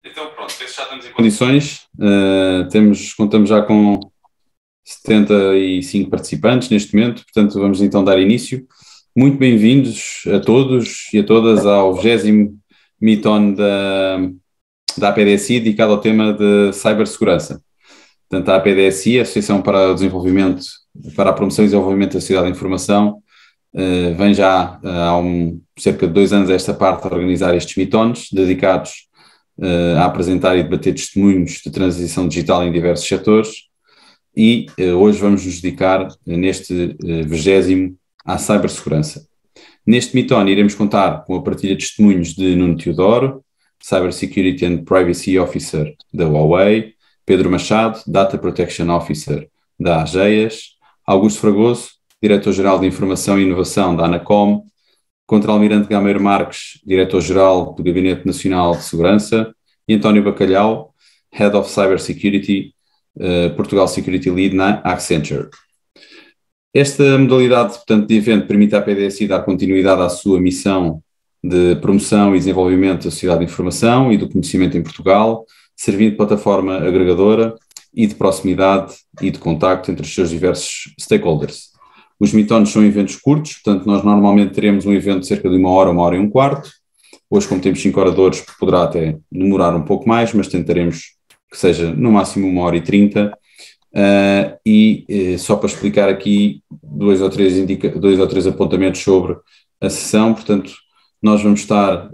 Então pronto, penso que já estamos em condições, contamos já com 75 participantes neste momento, portanto vamos então dar início. Muito bem-vindos a todos e a todas ao 20º Meeton da APDSI, dedicado ao tema de cibersegurança. Portanto, a APDSI, a Associação para o Desenvolvimento, para a Promoção e Desenvolvimento da Sociedade da Informação, vem já há cerca de 2 anos a esta parte a organizar estes Meetons, dedicados a apresentar e debater testemunhos de transição digital em diversos setores, e hoje vamos nos dedicar neste 20º à cibersegurança. Neste Meeton iremos contar com a partilha de testemunhos de Nuno Teodoro, Cybersecurity and Privacy Officer da Huawei, Pedro Machado, Data Protection Officer da AGEAS, Augusto Fragoso, Diretor-Geral de Informação e Inovação da ANACOM, Contra-Almirante Gameiro Marques, Diretor-Geral do Gabinete Nacional de Segurança, e António Bacalhau, Head of Cybersecurity, Portugal Security Lead na Accenture. Esta modalidade, portanto, de evento permite à PDSI dar continuidade à sua missão de promoção e desenvolvimento da sociedade de informação e do conhecimento em Portugal, servindo de plataforma agregadora e de proximidade e de contacto entre os seus diversos stakeholders. Os Meetons são eventos curtos, portanto nós normalmente teremos um evento de cerca de 1 e um quarto. Hoje, como temos 5 oradores, poderá até demorar um pouco mais, mas tentaremos que seja no máximo 1h30. Só para explicar aqui dois ou três apontamentos sobre a sessão. Portanto, nós vamos estar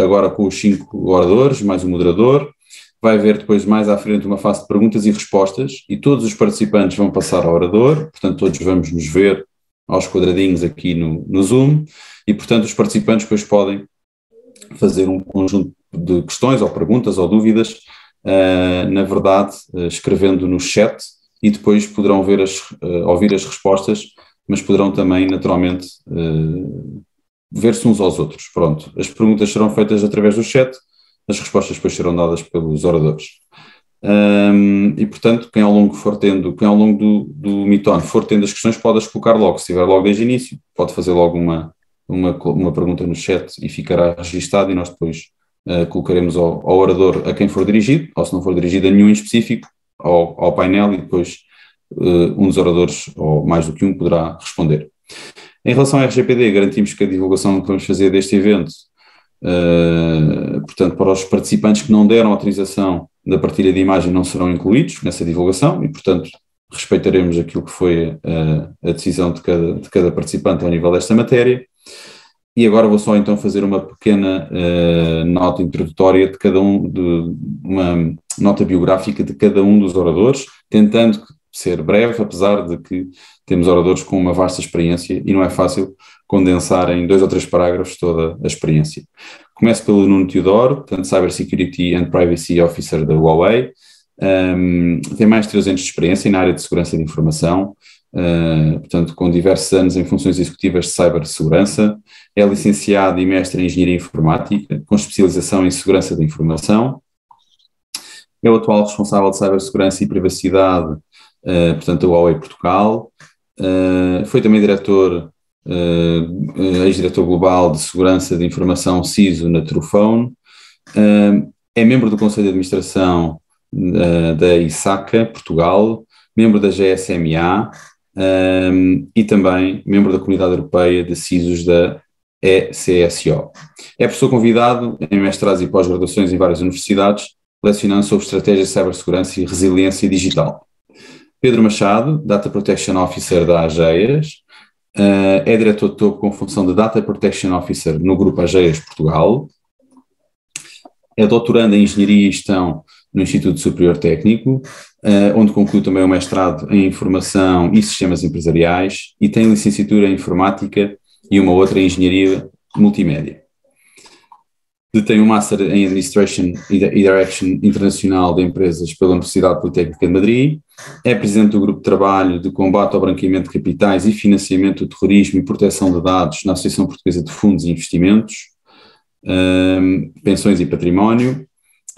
agora com os 5 oradores, mais um moderador. Vai haver depois mais à frente uma fase de perguntas e respostas, e todos os participantes vão passar ao orador, portanto todos vamos nos ver aos quadradinhos aqui no Zoom, e portanto os participantes depois podem fazer um conjunto de questões ou perguntas ou dúvidas, na verdade escrevendo no chat, e depois poderão ouvir as respostas, mas poderão também naturalmente ver-se uns aos outros. Pronto, as perguntas serão feitas através do chat, as respostas depois serão dadas pelos oradores. E, portanto, quem ao longo do Meeton for tendo as questões, pode as colocar logo. Se tiver logo desde o início, pode fazer logo uma pergunta no chat e ficará registado, e nós depois colocaremos ao orador a quem for dirigido, ou se não for dirigido a nenhum em específico, ao painel, e depois um dos oradores, ou mais do que um, poderá responder. Em relação ao RGPD, garantimos que a divulgação que vamos fazer deste evento, portanto, para os participantes que não deram autorização da partilha de imagem, não serão incluídos nessa divulgação, e portanto respeitaremos aquilo que foi a decisão de cada participante ao nível desta matéria. E agora vou só então fazer uma pequena nota introdutória de cada uma nota biográfica de cada um dos oradores, tentando ser breve, apesar de que temos oradores com uma vasta experiência e não é fácil condensar em 2 ou 3 parágrafos toda a experiência. Começo pelo Nuno Teodoro, portanto, Cybersecurity and Privacy Officer da Huawei. Tem mais de 3 anos de experiência na área de segurança de informação, portanto, com diversos anos em funções executivas de cibersegurança. É licenciado e mestre em Engenharia Informática, com especialização em Segurança da Informação. É o atual responsável de Cibersegurança e Privacidade, portanto, da Huawei Portugal. Foi também ex-diretor global de Segurança de Informação CISO na Trufone. É membro do Conselho de Administração da ISACA Portugal, membro da GSMA, e também membro da Comunidade Europeia de CISOs da ECSO. É professor convidado em mestrados e pós-graduações em várias universidades, lecionando sobre estratégias de cibersegurança e resiliência digital. Pedro Machado, Data Protection Officer da AGEAS, é diretor de topo com função de Data Protection Officer no Grupo AGEAS Portugal, é doutorando em Engenharia e Gestão no Instituto Superior Técnico, onde concluiu também o mestrado em Informação e Sistemas Empresariais, e tem licenciatura em Informática e uma outra em Engenharia Multimédia. Detém um Master em Administration e Direction Internacional de Empresas pela Universidade Politécnica de Madrid, é presidente do Grupo de Trabalho de Combate ao Branqueamento de Capitais e Financiamento do Terrorismo e Proteção de Dados na Associação Portuguesa de Fundos e Investimentos, Pensões e Património,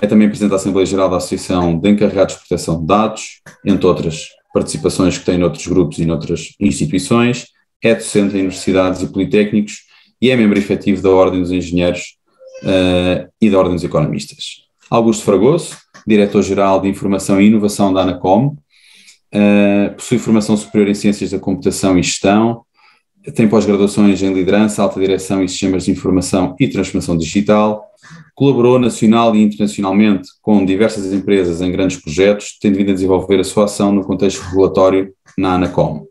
é também presidente da Assembleia Geral da Associação de Encarregados de Proteção de Dados, entre outras participações que tem noutros grupos e noutras instituições, é docente em universidades e politécnicos e é membro efetivo da Ordem dos Engenheiros e da Ordem dos Economistas. Augusto Fragoso, Diretor-Geral de Informação e Inovação da Anacom, possui formação superior em Ciências da Computação e Gestão, tem pós-graduações em Liderança, Alta Direção e Sistemas de Informação e Transformação Digital, colaborou nacional e internacionalmente com diversas empresas em grandes projetos, tendo vindo a desenvolver a sua ação no contexto regulatório na Anacom.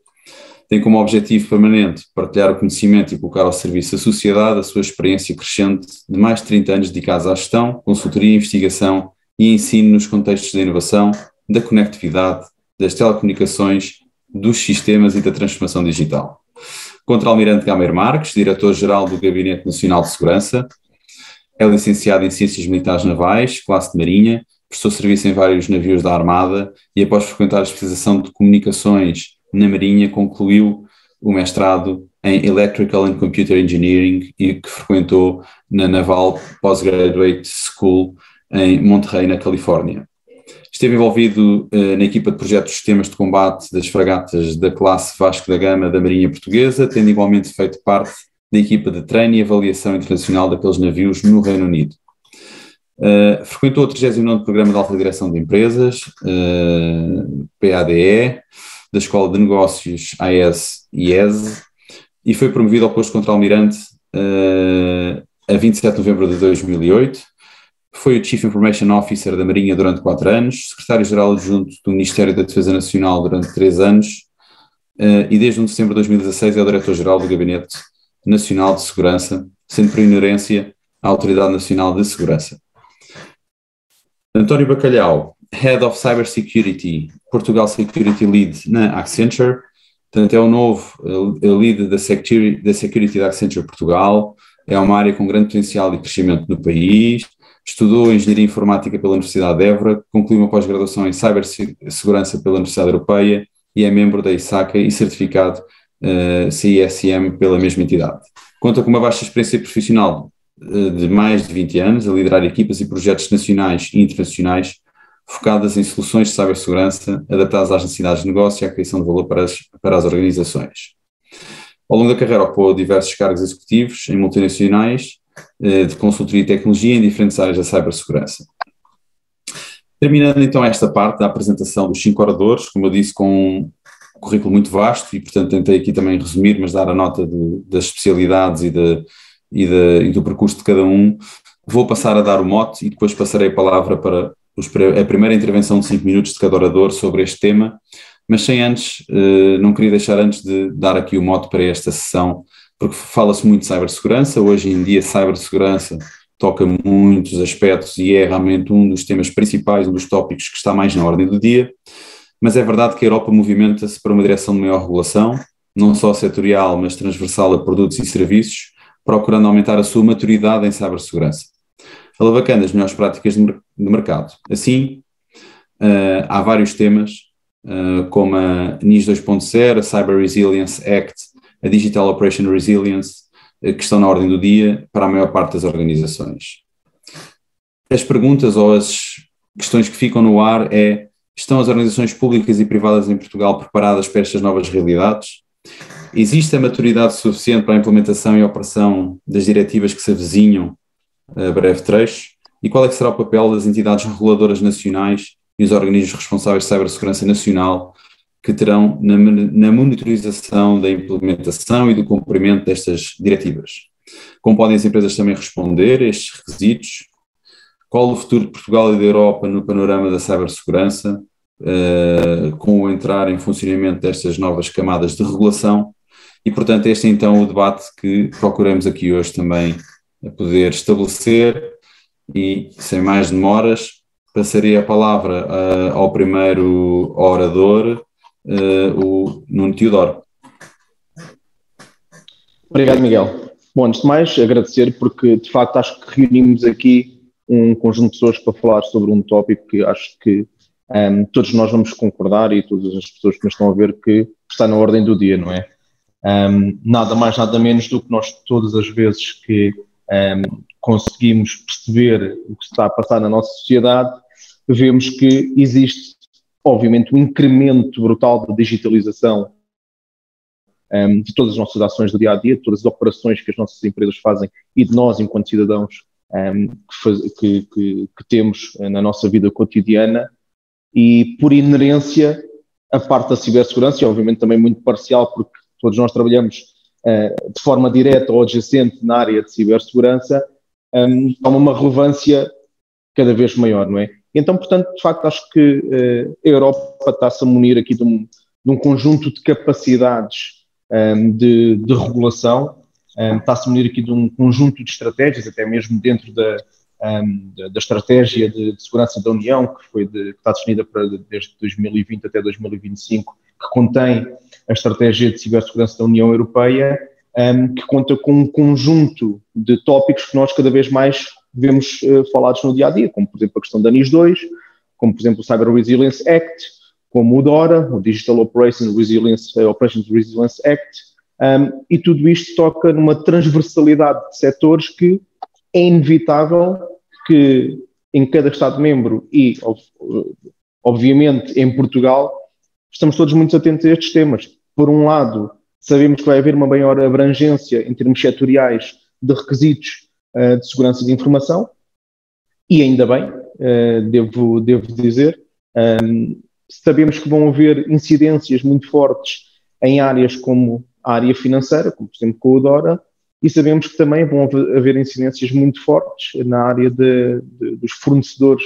Tem como objetivo permanente partilhar o conhecimento e colocar ao serviço da sociedade a sua experiência crescente de mais de 30 anos dedicados à gestão, consultoria, investigação e ensino nos contextos da inovação, da conectividade, das telecomunicações, dos sistemas e da transformação digital. Contra-Almirante Gameiro Marques, Diretor-Geral do Gabinete Nacional de Segurança, é licenciado em Ciências Militares Navais, classe de Marinha, prestou serviço em vários navios da Armada e após frequentar a especialização de Comunicações na Marinha, concluiu o mestrado em Electrical and Computer Engineering e que frequentou na Naval Postgraduate School em Monterey, na Califórnia. Esteve envolvido na equipa de projetos de sistemas de combate das fragatas da classe Vasco da Gama da Marinha Portuguesa, tendo igualmente feito parte da equipa de treino e avaliação internacional daqueles navios no Reino Unido. Frequentou o 39º Programa de Alta Direção de Empresas, PADE, da Escola de Negócios AES-IES, e foi promovido ao posto de Contra-Almirante a 27 de novembro de 2008. Foi o Chief Information Officer da Marinha durante 4 anos, Secretário-Geral Adjunto do Ministério da Defesa Nacional durante 3 anos, e desde 1 de setembro de 2016 é o Diretor-Geral do Gabinete Nacional de Segurança, sendo por inerência à Autoridade Nacional de Segurança. António Bacalhau, Head of Cybersecurity, Portugal Security Lead na Accenture, portanto é o novo Lead da Security da Accenture Portugal, é uma área com grande potencial de crescimento no país, estudou Engenharia Informática pela Universidade de Évora, concluiu uma pós-graduação em Cibersegurança pela Universidade Europeia e é membro da ISACA e certificado CISM pela mesma entidade. Conta com uma vasta experiência profissional de mais de 20 anos, a liderar equipas e projetos nacionais e internacionais focadas em soluções de cibersegurança adaptadas às necessidades de negócio e à criação de valor para as organizações. Ao longo da carreira ocupou diversos cargos executivos em multinacionais de consultoria e tecnologia em diferentes áreas da cibersegurança. Terminando então esta parte da apresentação dos 5 oradores, como eu disse, com um currículo muito vasto e, portanto, tentei aqui também resumir, mas dar a nota das especialidades e do percurso de cada um. Vou passar a dar o mote e depois passarei a palavra para a primeira intervenção de 5 minutos de cada orador sobre este tema, mas sem antes, não queria deixar antes de dar aqui o mote para esta sessão, porque fala-se muito de cibersegurança. Hoje em dia cibersegurança toca muitos aspectos e é realmente um dos temas principais, um dos tópicos que está mais na ordem do dia, mas é verdade que a Europa movimenta-se para uma direção de maior regulação, não só setorial, mas transversal a produtos e serviços, procurando aumentar a sua maturidade em cibersegurança, alavancando as melhores práticas de mercado. Assim, há vários temas, como a NIS 2.0, a Cyber Resilience Act, a Digital Operation Resilience, que estão na ordem do dia para a maior parte das organizações. As perguntas ou as questões que ficam no ar é: estão as organizações públicas e privadas em Portugal preparadas para estas novas realidades? Existe a maturidade suficiente para a implementação e operação das diretivas que se avizinham a breve trecho? E qual é que será o papel das entidades reguladoras nacionais e os organismos responsáveis de cibersegurança nacional que terão na monitorização da implementação e do cumprimento destas diretivas? Como podem as empresas também responder a estes requisitos? Qual o futuro de Portugal e da Europa no panorama da cibersegurança, com o entrar em funcionamento destas novas camadas de regulação? E, portanto, este é então o debate que procuramos aqui hoje também a poder estabelecer e, sem mais demoras, passarei a palavra ao primeiro orador, o Nuno Teodoro. Obrigado, Miguel. Bom, antes de mais, agradecer porque, de facto, acho que reunimos aqui um conjunto de pessoas para falar sobre um tópico que acho que todos nós vamos concordar e todas as pessoas que nos estão a ver que está na ordem do dia, não é? Nada mais, nada menos do que nós todas as vezes que conseguimos perceber o que está a passar na nossa sociedade, vemos que existe, obviamente, um incremento brutal de digitalização de todas as nossas ações do dia-a-dia, de todas as operações que as nossas empresas fazem e de nós, enquanto cidadãos, que temos na nossa vida cotidiana, e por inerência a parte da cibersegurança, e obviamente também muito parcial, porque todos nós trabalhamos de forma direta ou adjacente na área de cibersegurança, toma uma relevância cada vez maior, não é? Então, portanto, de facto, acho que a Europa está-se a munir aqui de um conjunto de capacidades de regulação, está-se a munir aqui de um conjunto de estratégias, até mesmo dentro da estratégia de segurança da União, que está definida desde 2020 até 2025, que contém a estratégia de cibersegurança da União Europeia, que conta com um conjunto de tópicos que nós cada vez mais vemos falados no dia-a-dia, como, por exemplo, a questão da NIS2, como, por exemplo, o Cyber Resilience Act, como o DORA, o Digital Operations Resilience Act, e tudo isto toca numa transversalidade de setores que é inevitável que em cada Estado-membro e, obviamente, em Portugal, estamos todos muito atentos a estes temas. Por um lado, sabemos que vai haver uma maior abrangência em termos setoriais de requisitos de segurança de informação, e ainda bem, devo dizer. Sabemos que vão haver incidências muito fortes em áreas como a área financeira, como por exemplo com o DORA, e sabemos que também vão haver incidências muito fortes na área dos fornecedores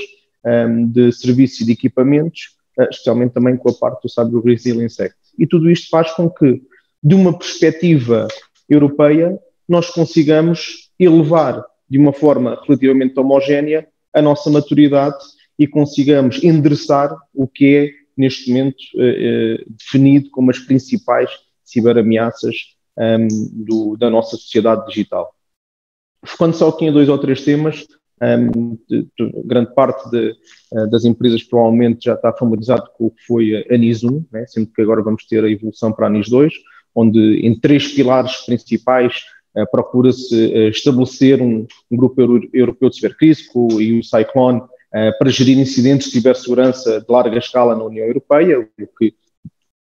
de serviços e de equipamentos, especialmente também com a parte do Cyber Resilience Act. E tudo isto faz com que, de uma perspectiva europeia, nós consigamos elevar de uma forma relativamente homogénea a nossa maturidade e consigamos endereçar o que é, neste momento, definido como as principais ciberameaças da nossa sociedade digital. Focando só aqui em 2 ou 3 temas, grande parte das empresas provavelmente já está familiarizado com o que foi a NIS1, né? Sendo que agora vamos ter a evolução para a NIS2, onde em 3 pilares principais procura-se estabelecer um grupo europeu de cibercrise, e o Cyclone, para gerir incidentes de cibersegurança de larga escala na União Europeia, o que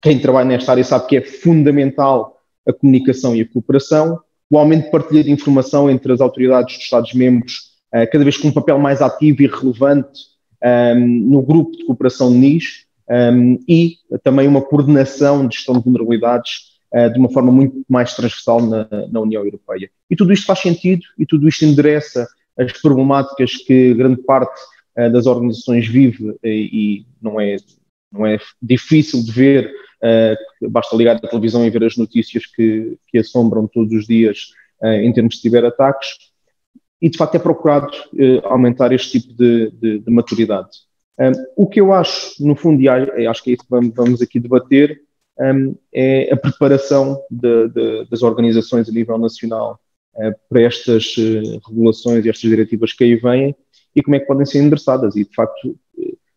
quem trabalha nesta área sabe que é fundamental a comunicação e a cooperação, o aumento de partilha de informação entre as autoridades dos Estados-membros, cada vez com um papel mais ativo e relevante no grupo de cooperação de NIS, e também uma coordenação de gestão de vulnerabilidades de uma forma muito mais transversal na União Europeia. E tudo isto faz sentido, e tudo isto endereça as problemáticas que grande parte das organizações vive, e não é difícil de ver, basta ligar a televisão e ver as notícias que assombram todos os dias em termos de ciberataques, e de facto é procurado aumentar este tipo de maturidade. O que eu acho, no fundo, e acho que é isso que vamos aqui debater, é a preparação das organizações a nível nacional para estas regulações e estas diretivas que aí vêm, e como é que podem ser endereçadas. E, de facto,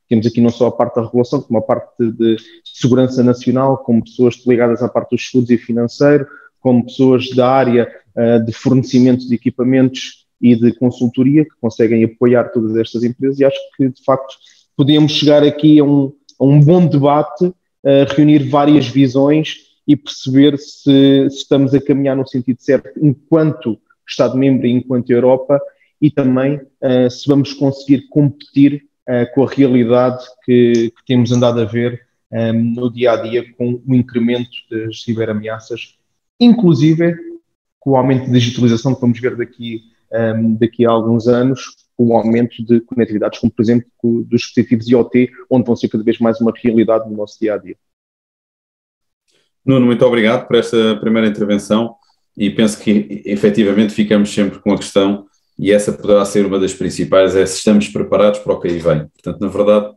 temos aqui não só a parte da regulação, como a parte de segurança nacional, como pessoas ligadas à parte dos estudos e financeiro, como pessoas da área de fornecimento de equipamentos e de consultoria, que conseguem apoiar todas estas empresas, e acho que, de facto, podemos chegar aqui a um bom debate, reunir várias visões e perceber se estamos a caminhar no sentido certo enquanto Estado-membro e enquanto Europa, e também se vamos conseguir competir com a realidade que temos andado a ver no dia-a-dia, com o incremento das ciberameaças, inclusive com o aumento de digitalização que vamos ver daqui a alguns anos, com o aumento de conectividades, como por exemplo dos dispositivos IoT, onde vão ser cada vez mais uma realidade no nosso dia-a-dia. Nuno, muito obrigado por esta primeira intervenção, e penso que efetivamente ficamos sempre com a questão, e essa poderá ser uma das principais, é se estamos preparados para o que aí vem. Portanto, na verdade,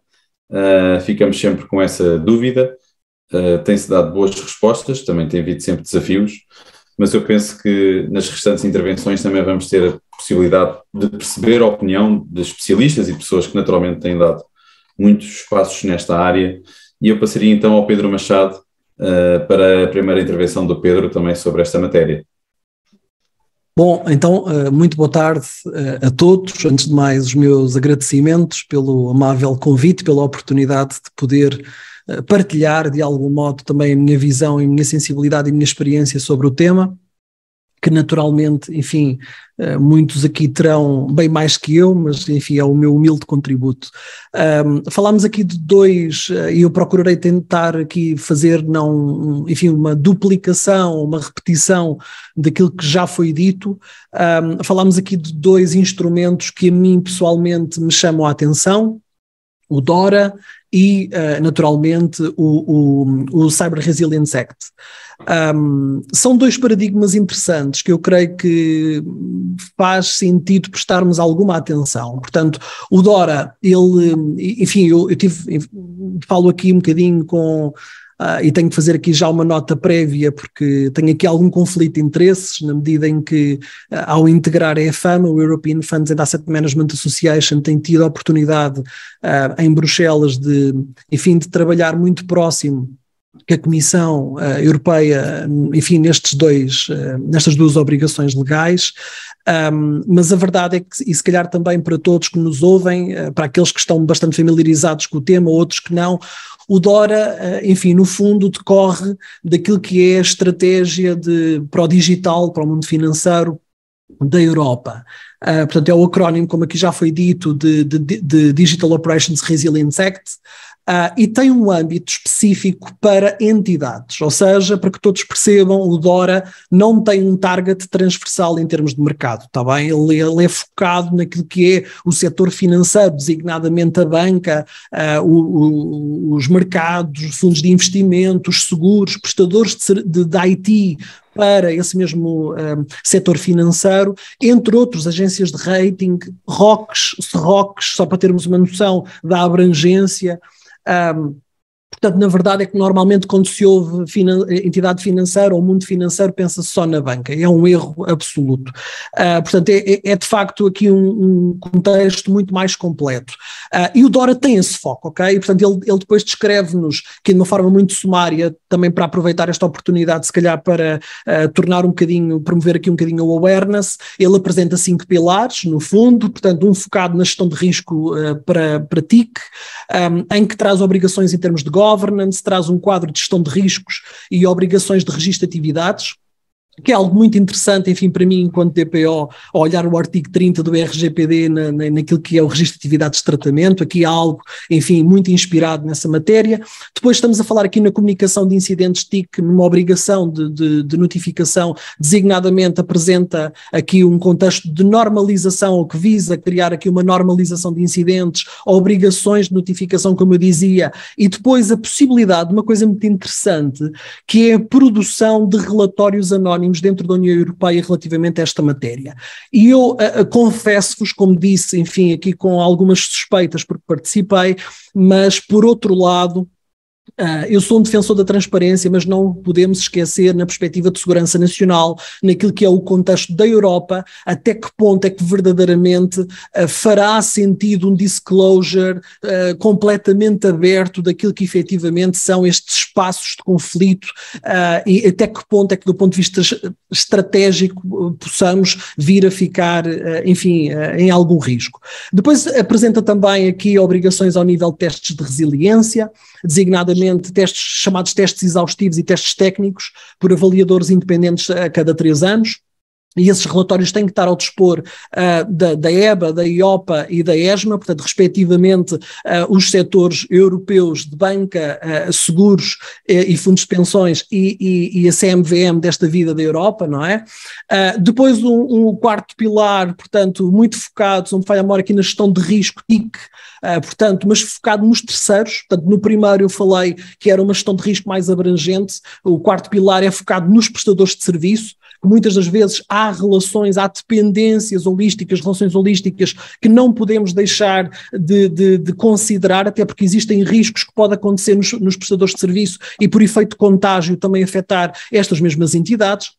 ficamos sempre com essa dúvida. Tem-se dado boas respostas, também tem havido sempre desafios, mas eu penso que nas restantes intervenções também vamos ter a possibilidade de perceber a opinião de especialistas e pessoas que naturalmente têm dado muitos passos nesta área, e eu passaria então ao Pedro Machado para a primeira intervenção do Pedro também sobre esta matéria. Bom, então, muito boa tarde a todos. Antes de mais, os meus agradecimentos pelo amável convite, pela oportunidade de poder partilhar de algum modo também a minha visão e a minha sensibilidade e a minha experiência sobre o tema. que naturalmente, enfim, muitos aqui terão bem mais que eu, mas enfim, é o meu humilde contributo. Falámos aqui de dois, e eu procurarei tentar aqui fazer enfim, uma duplicação, uma repetição daquilo que já foi dito. Falámos aqui de dois instrumentos que a mim pessoalmente me chamam a atenção, o DORA e, naturalmente, o Cyber Resilience Act. São dois paradigmas interessantes que eu creio que faz sentido prestarmos alguma atenção. Portanto, o DORA, enfim, eu falo aqui um bocadinho e tenho que fazer aqui já uma nota prévia, porque tenho aqui algum conflito de interesses, na medida em que, ao integrar a EFAMA, o European Funds and Asset Management Association, tem tido a oportunidade em Bruxelas de trabalhar muito próximo que a Comissão Europeia, enfim, nestas duas obrigações legais. Mas a verdade é que, e se calhar também para todos que nos ouvem, para aqueles que estão bastante familiarizados com o tema, outros que não, o DORA, enfim, no fundo decorre daquilo que é a estratégia para o digital, para o mundo financeiro da Europa. Portanto, é o acrónimo, como aqui já foi dito, de Digital Operations Resilience Act, e tem um âmbito específico para entidades, ou seja, para que todos percebam, o DORA não tem um target transversal em termos de mercado, está bem? Ele é focado naquilo que é o setor financeiro, designadamente a banca, os mercados, os fundos de investimento, os seguros, prestadores de IT, para esse mesmo setor financeiro, entre outros, agências de rating, ROCs, só para termos uma noção da abrangência. Portanto, na verdade é que normalmente quando se ouve entidade financeira ou mundo financeiro pensa-se só na banca, é um erro absoluto. Portanto, é de facto aqui um contexto muito mais completo. E o DORA tem esse foco, ok? E, portanto, ele depois descreve-nos, que de uma forma muito sumária, também para aproveitar esta oportunidade, se calhar para promover aqui um bocadinho o awareness, ele apresenta 5 pilares, no fundo, portanto, um focado na gestão de risco para TIC, em que traz obrigações em termos de governance, traz um quadro de gestão de riscos e obrigações de registro de atividades, que é algo muito interessante, enfim, para mim, enquanto DPO, a olhar o artigo 30 do RGPD naquilo que é o registro de atividades de tratamento. Aqui há algo, enfim, muito inspirado nessa matéria. Depois estamos a falar aqui na comunicação de incidentes TIC, numa obrigação de notificação, designadamente apresenta aqui um contexto de normalização, que visa criar aqui uma normalização de incidentes, obrigações de notificação, como eu dizia, e depois a possibilidade de uma coisa muito interessante, que é a produção de relatórios anónimos dentro da União Europeia relativamente a esta matéria. E eu confesso-vos, como disse, enfim, aqui com algumas suspeitas porque participei, mas por outro lado, eu sou um defensor da transparência, mas não podemos esquecer, na perspectiva de segurança nacional, naquilo que é o contexto da Europa, até que ponto é que verdadeiramente fará sentido um disclosure completamente aberto daquilo que efetivamente são estes espaços de conflito, e até que ponto é que, do ponto de vista estratégico, possamos vir a ficar, enfim, em algum risco. Depois apresenta também aqui obrigações ao nível de testes de resiliência, designadamente chamados testes exaustivos e testes técnicos por avaliadores independentes a cada 3 anos. E esses relatórios têm que estar ao dispor da EBA, da IOPA e da ESMA, portanto, respectivamente, os setores europeus de banca, seguros e fundos de pensões e a CMVM desta vida da Europa, não é? Depois um quarto pilar, portanto, muito focado, se não me falha a memória, aqui na gestão de risco, TIC, portanto, mas focado nos terceiros. Portanto, no primeiro eu falei que era uma gestão de risco mais abrangente, o quarto pilar é focado nos prestadores de serviço, que muitas das vezes há dependências holísticas, relações holísticas que não podemos deixar de considerar, até porque existem riscos que podem acontecer nos prestadores de serviço e por efeito de contágio também afetar estas mesmas entidades.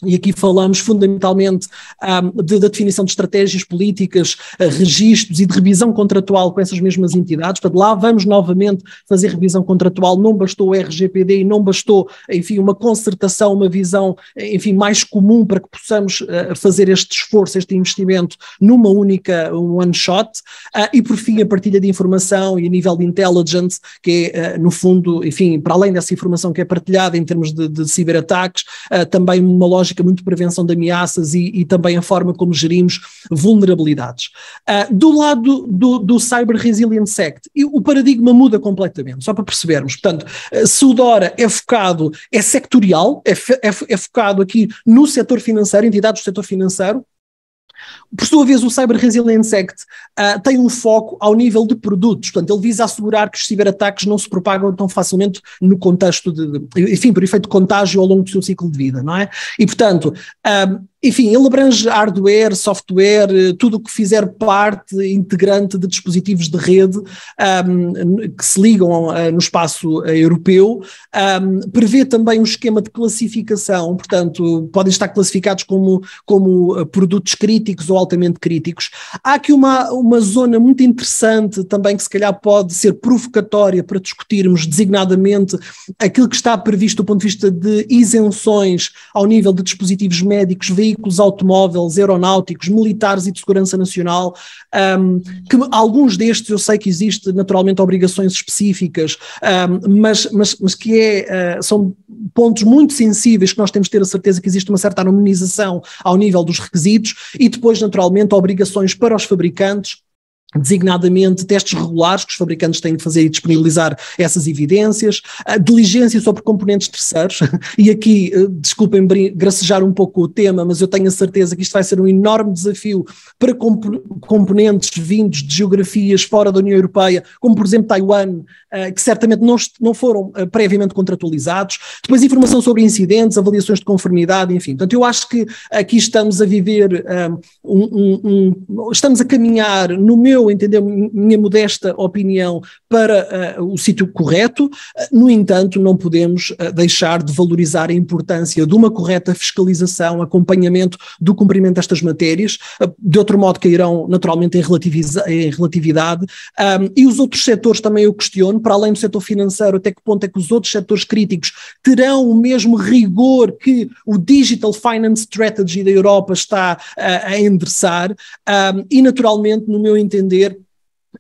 E aqui falamos fundamentalmente da definição de estratégias políticas, registros e de revisão contratual com essas mesmas entidades. Portanto, lá vamos novamente fazer revisão contratual, não bastou o RGPD e não bastou, enfim, uma concertação, uma visão, enfim, mais comum para que possamos fazer este esforço, este investimento numa única one shot, e por fim a partilha de informação e a nível de intelligence, que é, no fundo, enfim, para além dessa informação que é partilhada em termos de ciberataques, também uma lógica lógica muito de prevenção de ameaças e também a forma como gerimos vulnerabilidades. Do lado do Cyber Resilience Act, o paradigma muda completamente, só para percebermos. Portanto, se o DORA é sectorial, é focado aqui no setor financeiro, entidades do setor financeiro. Por sua vez, o Cyber Resilience Act tem um foco ao nível de produtos, portanto, ele visa assegurar que os ciberataques não se propagam tão facilmente no contexto enfim, por efeito de contágio ao longo do seu ciclo de vida, não é? E, portanto, enfim, ele abrange hardware, software, tudo o que fizer parte integrante de dispositivos de rede que se ligam no espaço europeu, prevê também um esquema de classificação, portanto, podem estar classificados como produtos críticos ou altamente críticos. Há aqui uma zona muito interessante também que se calhar pode ser provocatória para discutirmos designadamente aquilo que está previsto do ponto de vista de isenções ao nível de dispositivos médicos, veículos automóveis, aeronáuticos, militares e de segurança nacional, que alguns destes eu sei que existe naturalmente obrigações específicas, mas que são pontos muito sensíveis que nós temos de ter a certeza que existe uma certa harmonização ao nível dos requisitos e depois naturalmente obrigações para os fabricantes, designadamente testes regulares que os fabricantes têm de fazer e disponibilizar essas evidências, diligência sobre componentes terceiros, e aqui, desculpem gracejar um pouco o tema, mas eu tenho a certeza que isto vai ser um enorme desafio para componentes vindos de geografias fora da União Europeia, como por exemplo Taiwan, que certamente não foram previamente contratualizados, depois informação sobre incidentes, avaliações de conformidade, enfim. Portanto, eu acho que aqui estamos a viver, estamos a caminhar, no meu entender, minha modesta opinião, para o sítio correto. No entanto, não podemos deixar de valorizar a importância de uma correta fiscalização, acompanhamento do cumprimento destas matérias, de outro modo cairão naturalmente em relatividade, e os outros setores também eu questiono, para além do setor financeiro, até que ponto é que os outros setores críticos terão o mesmo rigor que o Digital Finance Strategy da Europa está a endereçar, e naturalmente, no meu entender,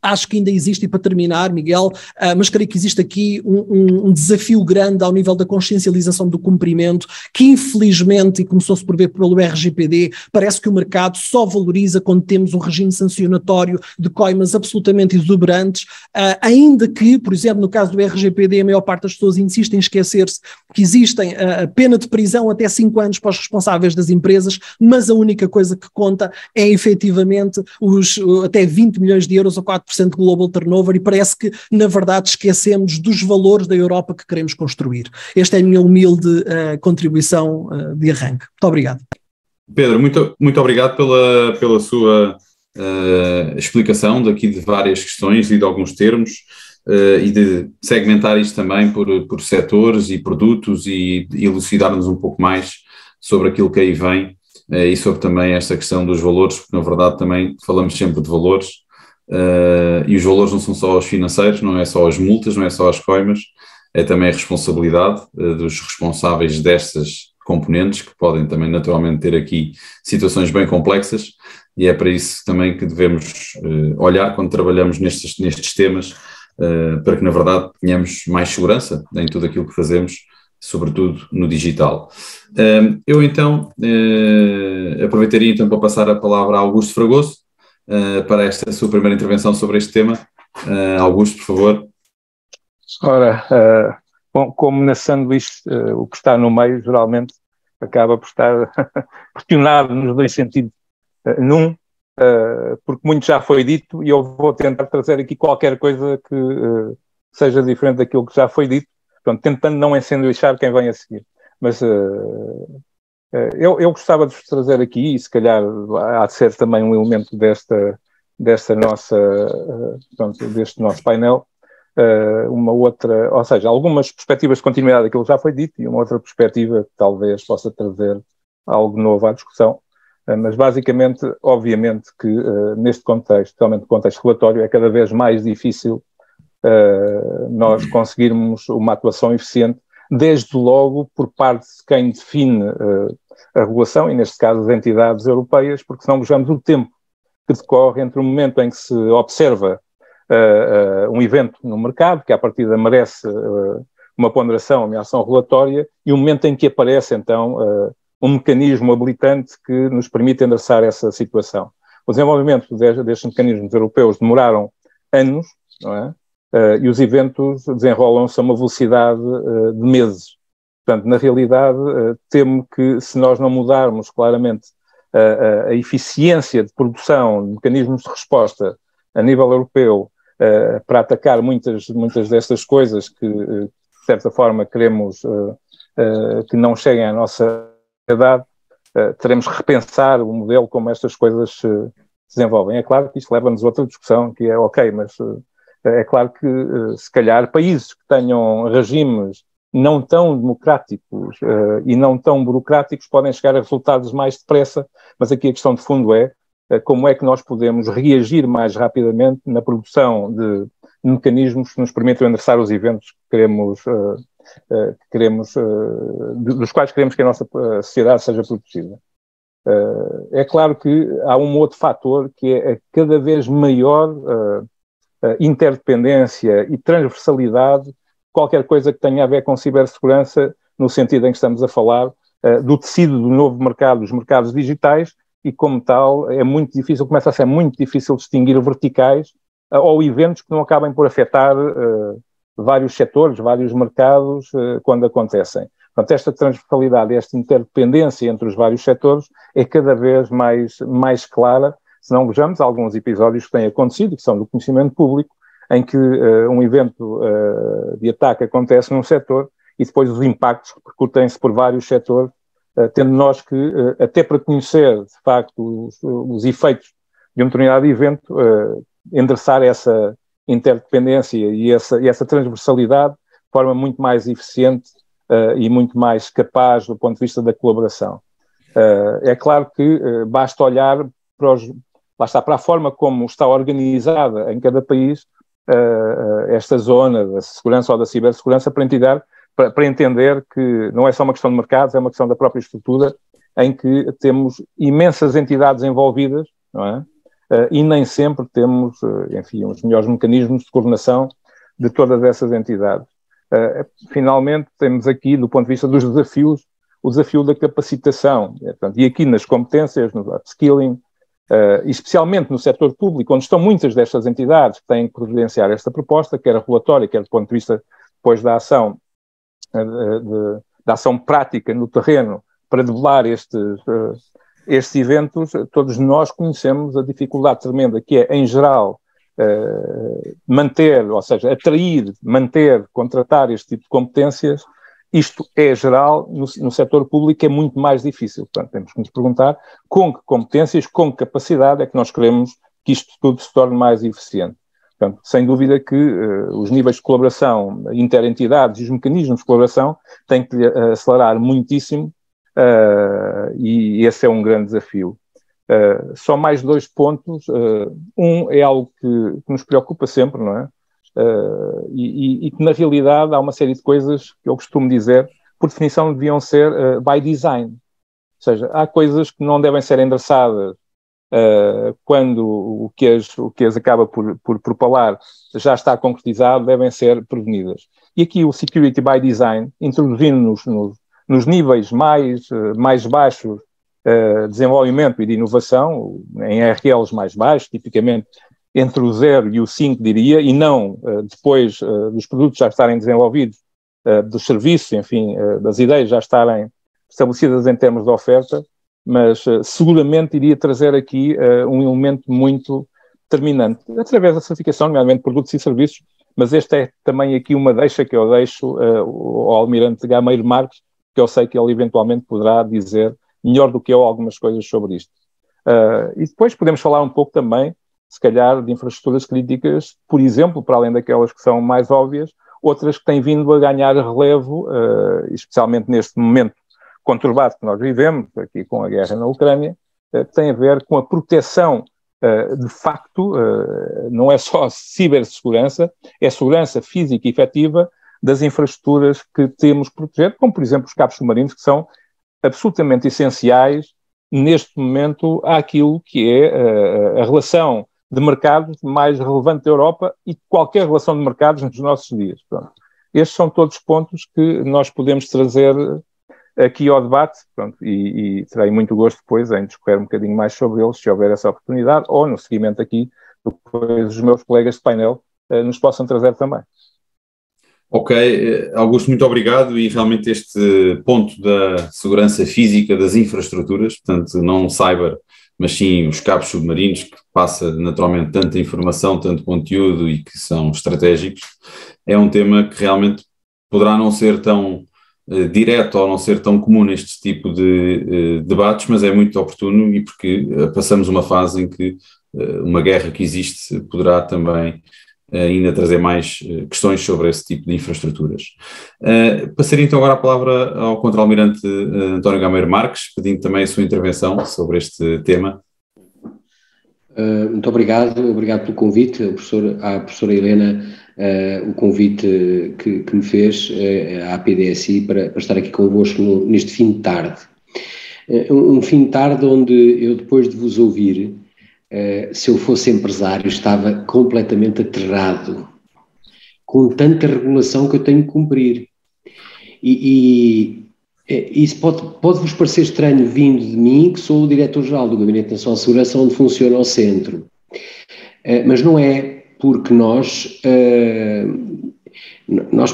acho que ainda existe, e para terminar, Miguel, mas creio que existe aqui um desafio grande ao nível da consciencialização do cumprimento, que infelizmente, e começou-se por ver pelo RGPD, parece que o mercado só valoriza quando temos um regime sancionatório de coimas absolutamente exuberantes, ainda que, por exemplo, no caso do RGPD, a maior parte das pessoas insistem em esquecer-se que existem a pena de prisão até 5 anos para os responsáveis das empresas, mas a única coisa que conta é efetivamente os até 20 milhões de euros ou 4% de global turnover, e parece que, na verdade, esquecemos dos valores da Europa que queremos construir. Esta é a minha humilde contribuição de arranque. Muito obrigado. Pedro, muito obrigado pela sua explicação daqui de várias questões e de alguns termos, e de segmentar isto também por setores e produtos e elucidar-nos um pouco mais sobre aquilo que aí vem, e sobre também esta questão dos valores, porque na verdade também falamos sempre de valores. E os valores não são só os financeiros, não é só as multas, não é só as coimas, é também a responsabilidade dos responsáveis destas componentes, que podem também naturalmente ter aqui situações bem complexas, e é para isso também que devemos olhar quando trabalhamos nestes temas, para que na verdade tenhamos mais segurança em tudo aquilo que fazemos, sobretudo no digital. Eu então aproveitaria então para passar a palavra a Augusto Fragoso, para esta sua primeira intervenção sobre este tema. Augusto, por favor. Ora, bom, como na sanduíche o que está no meio geralmente acaba por estar pressionado nos dois sentidos porque muito já foi dito, e eu vou tentar trazer aqui qualquer coisa que seja diferente daquilo que já foi dito, portanto, tentando não ensanduichar quem vem a seguir. Mas eu gostava de vos trazer aqui, e se calhar há de ser também um elemento desta nossa, deste nosso painel, uma outra, ou seja, algumas perspectivas de continuidade daquilo que já foi dito e uma outra perspectiva que talvez possa trazer algo novo à discussão, mas basicamente, obviamente que neste contexto, especialmente no contexto regulatório, é cada vez mais difícil nós conseguirmos uma atuação eficiente, desde logo por parte de quem define a regulação, e neste caso as entidades europeias, porque senão vejamos o tempo que decorre entre o momento em que se observa um evento no mercado, que à partida merece uma ponderação, uma ação regulatória, e o momento em que aparece então um mecanismo habilitante que nos permite endereçar essa situação. O desenvolvimento destes mecanismos europeus demoraram anos, não é? E os eventos desenrolam-se a uma velocidade de meses. Portanto, na realidade, temo que se nós não mudarmos claramente a eficiência de produção de mecanismos de resposta a nível europeu para atacar muitas destas coisas que, de certa forma, queremos que não cheguem à nossa sociedade, teremos que repensar o modelo como estas coisas se desenvolvem. É claro que isto leva-nos a outra discussão, que é ok, mas é claro que se calhar países que tenham regimes não tão democráticos e não tão burocráticos podem chegar a resultados mais depressa, mas aqui a questão de fundo é como é que nós podemos reagir mais rapidamente na produção de mecanismos que nos permitam endereçar os eventos que dos quais queremos que a nossa sociedade seja protegida. É claro que há um outro fator que é a cada vez maior interdependência e transversalidade, qualquer coisa que tenha a ver com cibersegurança, no sentido em que estamos a falar do tecido do novo mercado, dos mercados digitais, e como tal é muito difícil, começa a ser muito difícil distinguir verticais ou eventos que não acabem por afetar vários setores, vários mercados quando acontecem. Portanto, esta transversalidade, esta interdependência entre os vários setores é cada vez mais clara. Se não vejamos alguns episódios que têm acontecido, que são do conhecimento público, em que um evento de ataque acontece num setor e depois os impactos repercutem-se por vários setores, tendo nós que, até para conhecer, de facto, os efeitos de um determinado evento, endereçar essa interdependência e essa transversalidade de forma muito mais eficiente e muito mais capaz do ponto de vista da colaboração. É claro que basta olhar para a forma como está organizada em cada país esta zona da segurança ou da cibersegurança para entender que não é só uma questão de mercados, é uma questão da própria estrutura, em que temos imensas entidades envolvidas, não é? E nem sempre temos, enfim, os melhores mecanismos de coordenação de todas essas entidades. Finalmente, temos aqui, do ponto de vista dos desafios, o desafio da capacitação. Portanto, e aqui nas competências, no upskilling, especialmente no setor público, onde estão muitas destas entidades que têm que providenciar esta proposta, quer regulatória, quer do ponto de vista depois da ação, da ação prática no terreno para debelar estes eventos, todos nós conhecemos a dificuldade tremenda que é, em geral, manter, ou seja, atrair, manter, contratar este tipo de competências. Isto é geral, no setor público é muito mais difícil. Portanto, temos que nos perguntar com que competências, com que capacidade é que nós queremos que isto tudo se torne mais eficiente. Portanto, sem dúvida que os níveis de colaboração interentidades e os mecanismos de colaboração têm que acelerar muitíssimo e esse é um grande desafio. Só mais 2 pontos. Um é algo que nos preocupa sempre, não é? E que na realidade há uma série de coisas que eu costumo dizer, por definição deviam ser by design. Ou seja, há coisas que não devem ser endereçadas quando o que as acaba por propalar já está concretizado, devem ser prevenidas. E aqui o Security by Design, introduzindo-nos nos níveis mais baixos de desenvolvimento e de inovação, em RLs mais baixos, tipicamente entre o 0 e o 5, diria, e não depois dos produtos já estarem desenvolvidos, dos serviços, enfim, das ideias já estarem estabelecidas em termos de oferta, mas seguramente iria trazer aqui um elemento muito determinante, através da certificação, nomeadamente de produtos e serviços, mas esta é também aqui uma deixa que eu deixo ao Almirante Gameiro Marques, que eu sei que ele eventualmente poderá dizer melhor do que eu algumas coisas sobre isto. E depois podemos falar um pouco também, se calhar, de infraestruturas críticas, por exemplo, para além daquelas que são mais óbvias, outras que têm vindo a ganhar relevo, especialmente neste momento conturbado que nós vivemos, aqui com a guerra na Ucrânia, tem a ver com a proteção, de facto, não é só cibersegurança, é segurança física e efetiva das infraestruturas que temos que proteger, como, por exemplo, os cabos submarinos, que são absolutamente essenciais neste momento àquilo que é a relação de mercados mais relevante da Europa e qualquer relação de mercados nos nossos dias. Pronto. Estes são todos pontos que nós podemos trazer aqui ao debate, pronto, e terei muito gosto depois em discorrer um bocadinho mais sobre eles, se houver essa oportunidade, ou no seguimento aqui, depois os meus colegas de painel nos possam trazer também. Ok, Augusto, muito obrigado, e realmente este ponto da segurança física das infraestruturas, portanto não cyber, mas sim os cabos submarinos, que passa naturalmente tanta informação, tanto conteúdo e que são estratégicos, é um tema que realmente poderá não ser tão direto ou não ser tão comum neste tipo de debates, mas é muito oportuno, e porque passamos uma fase em que uma guerra que existe poderá também ainda trazer mais questões sobre esse tipo de infraestruturas. Passaria então agora a palavra ao Contra-Almirante António Gameiro Marques, pedindo também a sua intervenção sobre este tema. Muito obrigado pelo convite, à professora Helena, o convite que me fez à PDSI para estar aqui convosco neste fim de tarde. Um fim de tarde onde eu, depois de vos ouvir, se eu fosse empresário, estava completamente aterrado com tanta regulação que eu tenho que cumprir. Isso pode-vos parecer estranho vindo de mim, que sou o diretor-geral do Gabinete Nacional de Segurança, onde funciona o centro. Mas não é, porque nós,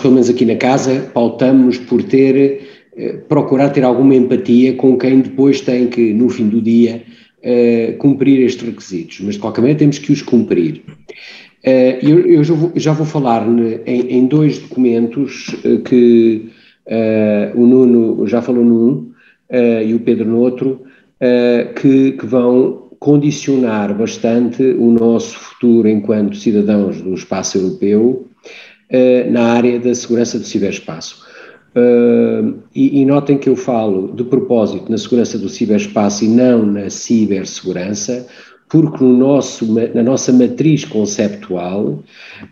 pelo menos aqui na casa, pautamos por procurar ter alguma empatia com quem depois tem que, no fim do dia, cumprir estes requisitos, mas de qualquer maneira temos que os cumprir. Eu já vou falar em dois documentos que o Nuno já falou num e o Pedro no outro, que vão condicionar bastante o nosso futuro enquanto cidadãos do espaço europeu na área da segurança do ciberespaço. E notem que eu falo de propósito na segurança do ciberespaço e não na cibersegurança, porque na nossa matriz conceptual,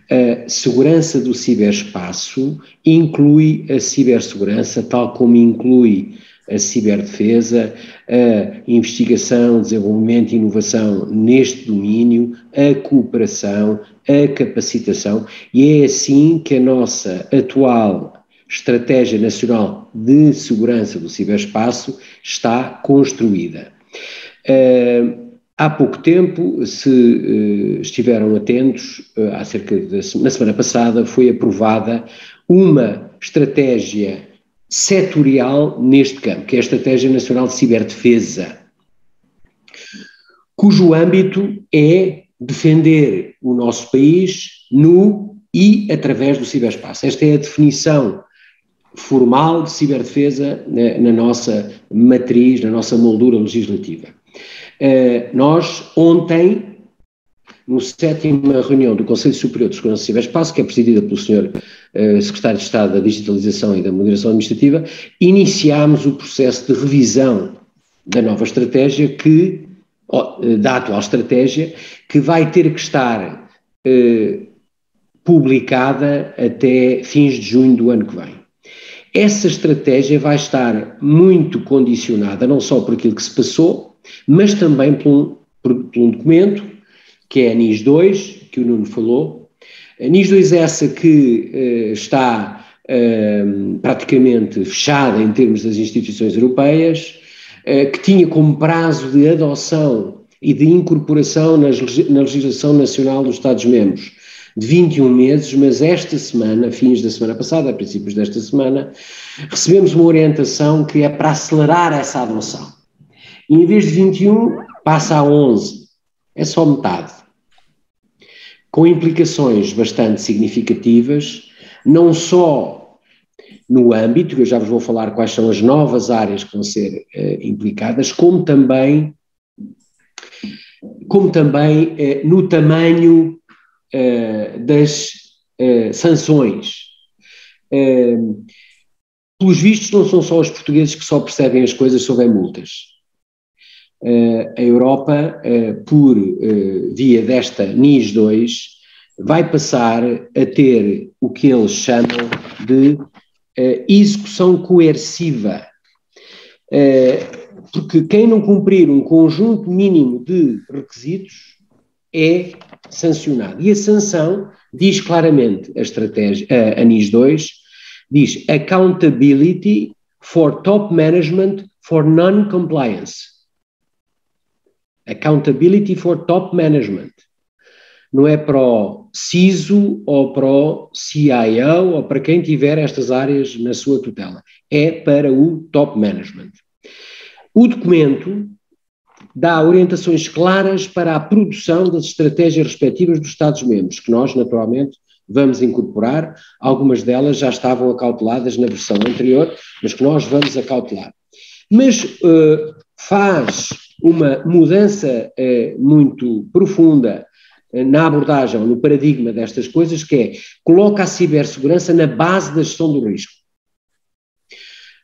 a segurança do ciberespaço inclui a cibersegurança, tal como inclui a ciberdefesa, a investigação, desenvolvimento e inovação neste domínio, a cooperação, a capacitação, e é assim que a nossa atual Estratégia Nacional de Segurança do Ciberespaço está construída. Há pouco tempo, se estiveram atentos, na semana passada foi aprovada uma estratégia setorial neste campo, que é a Estratégia Nacional de Ciberdefesa, cujo âmbito é defender o nosso país no e através do ciberespaço. Esta é a definição formal de ciberdefesa na nossa matriz, na nossa moldura legislativa. Nós, ontem, no 7ª reunião do Conselho Superior de Segurança do Ciberespaço, que é presidida pelo Sr. Secretário de Estado da Digitalização e da Moderação Administrativa, iniciámos o processo de revisão da nova estratégia, da atual estratégia, que vai ter que estar publicada até fins de junho do ano que vem. Essa estratégia vai estar muito condicionada, não só por aquilo que se passou, mas também por um documento, que é a NIS 2, que o Nuno falou. A NIS 2 é essa que está praticamente fechada em termos das instituições europeias, que tinha como prazo de adoção e de incorporação na legislação nacional dos Estados-membros de 21 meses, mas esta semana, fins da semana passada, a princípios desta semana, recebemos uma orientação que é para acelerar essa adoção. E em vez de 21, passa a 11. É só metade. Com implicações bastante significativas, não só no âmbito, eu já vos vou falar quais são as novas áreas que vão ser implicadas, como também no tamanho das sanções. Pelos vistos, não são só os portugueses que só percebem as coisas sob multas. A Europa, por via desta NIS 2, vai passar a ter o que eles chamam de execução coerciva. Porque quem não cumprir um conjunto mínimo de requisitos é sancionado. E a sanção diz claramente, a NIS 2 diz accountability for top management for non-compliance. Accountability for top management. Não é para o CISO ou para o CIO ou para quem tiver estas áreas na sua tutela. É para o top management. O documento dá orientações claras para a produção das estratégias respectivas dos Estados-membros, que nós, naturalmente, vamos incorporar. Algumas delas já estavam acauteladas na versão anterior, mas que nós vamos acautelar. Mas faz uma mudança muito profunda na abordagem, no paradigma destas coisas, que é, coloca a cibersegurança na base da gestão do risco.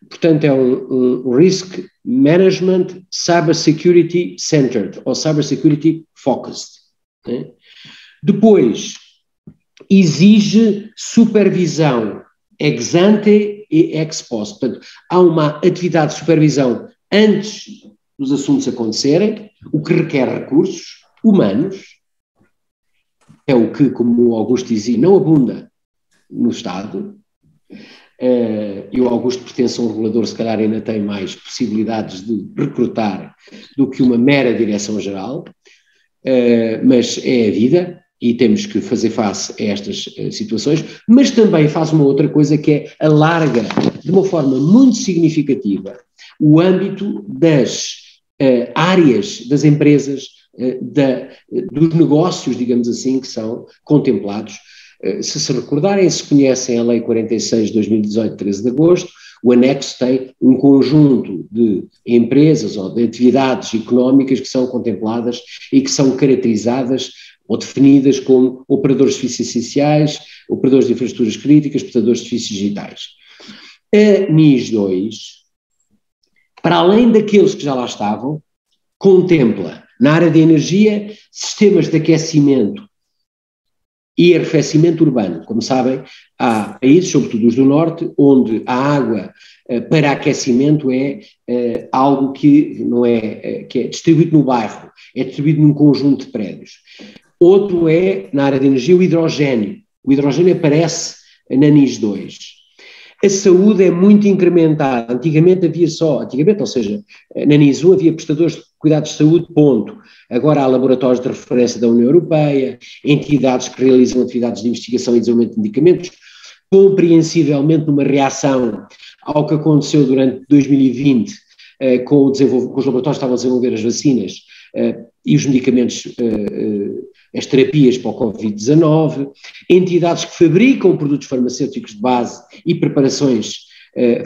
Portanto, é um Risk Management Cybersecurity Centered, ou Cybersecurity Focused. Né? Depois, exige supervisão ex ante e ex post. Portanto, há uma atividade de supervisão antes dos assuntos acontecerem, o que requer recursos humanos, é o que, como o Augusto dizia, não abunda no Estado. E o Augusto pertence a um regulador, se calhar ainda tem mais possibilidades de recrutar do que uma mera direção-geral, mas é a vida e temos que fazer face a estas situações, mas também faz uma outra coisa que é alarga de uma forma muito significativa o âmbito das áreas das empresas, dos negócios, digamos assim, que são contemplados. Se recordarem, se conhecem a Lei 46 de 2018, 13 de agosto, o anexo tem um conjunto de empresas ou de atividades económicas que são contempladas e que são caracterizadas ou definidas como operadores de serviços essenciais, operadores de infraestruturas críticas, prestadores de serviços digitais. A NIS 2, para além daqueles que já lá estavam, contempla na área de energia sistemas de aquecimento e arrefecimento urbano. Como sabem, há países, sobretudo os do norte, onde a água para aquecimento é algo que não é, que é distribuído no bairro, é distribuído num conjunto de prédios. Outro é, na área de energia, o hidrogênio. O hidrogênio aparece na NIS 2. A saúde é muito incrementada. Antigamente, ou seja, na NIS 1 havia prestadores de cuidados de saúde, ponto. Agora há laboratórios de referência da União Europeia, entidades que realizam atividades de investigação e desenvolvimento de medicamentos, compreensivelmente numa reação ao que aconteceu durante 2020, com os laboratórios que estavam a desenvolver as vacinas e os medicamentos, as terapias para o Covid-19, entidades que fabricam produtos farmacêuticos de base e preparações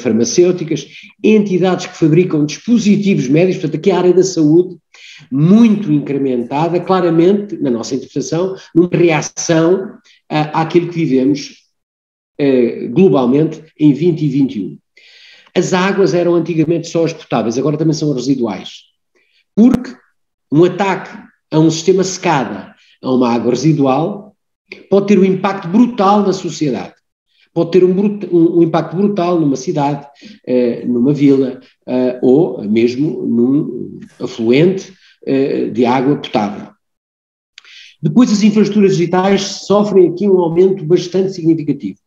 farmacêuticas, entidades que fabricam dispositivos médicos, portanto aqui a área da saúde muito incrementada, claramente, na nossa interpretação, numa reação àquilo que vivemos globalmente em 2021. As águas eram antigamente só as potáveis, agora também são residuais, porque um ataque a um sistema secada, a uma água residual, pode ter um impacto brutal na sociedade. Pode ter um impacto brutal numa cidade, numa vila, ou mesmo num afluente de água potável. Depois, as infraestruturas digitais sofrem aqui um aumento bastante significativo.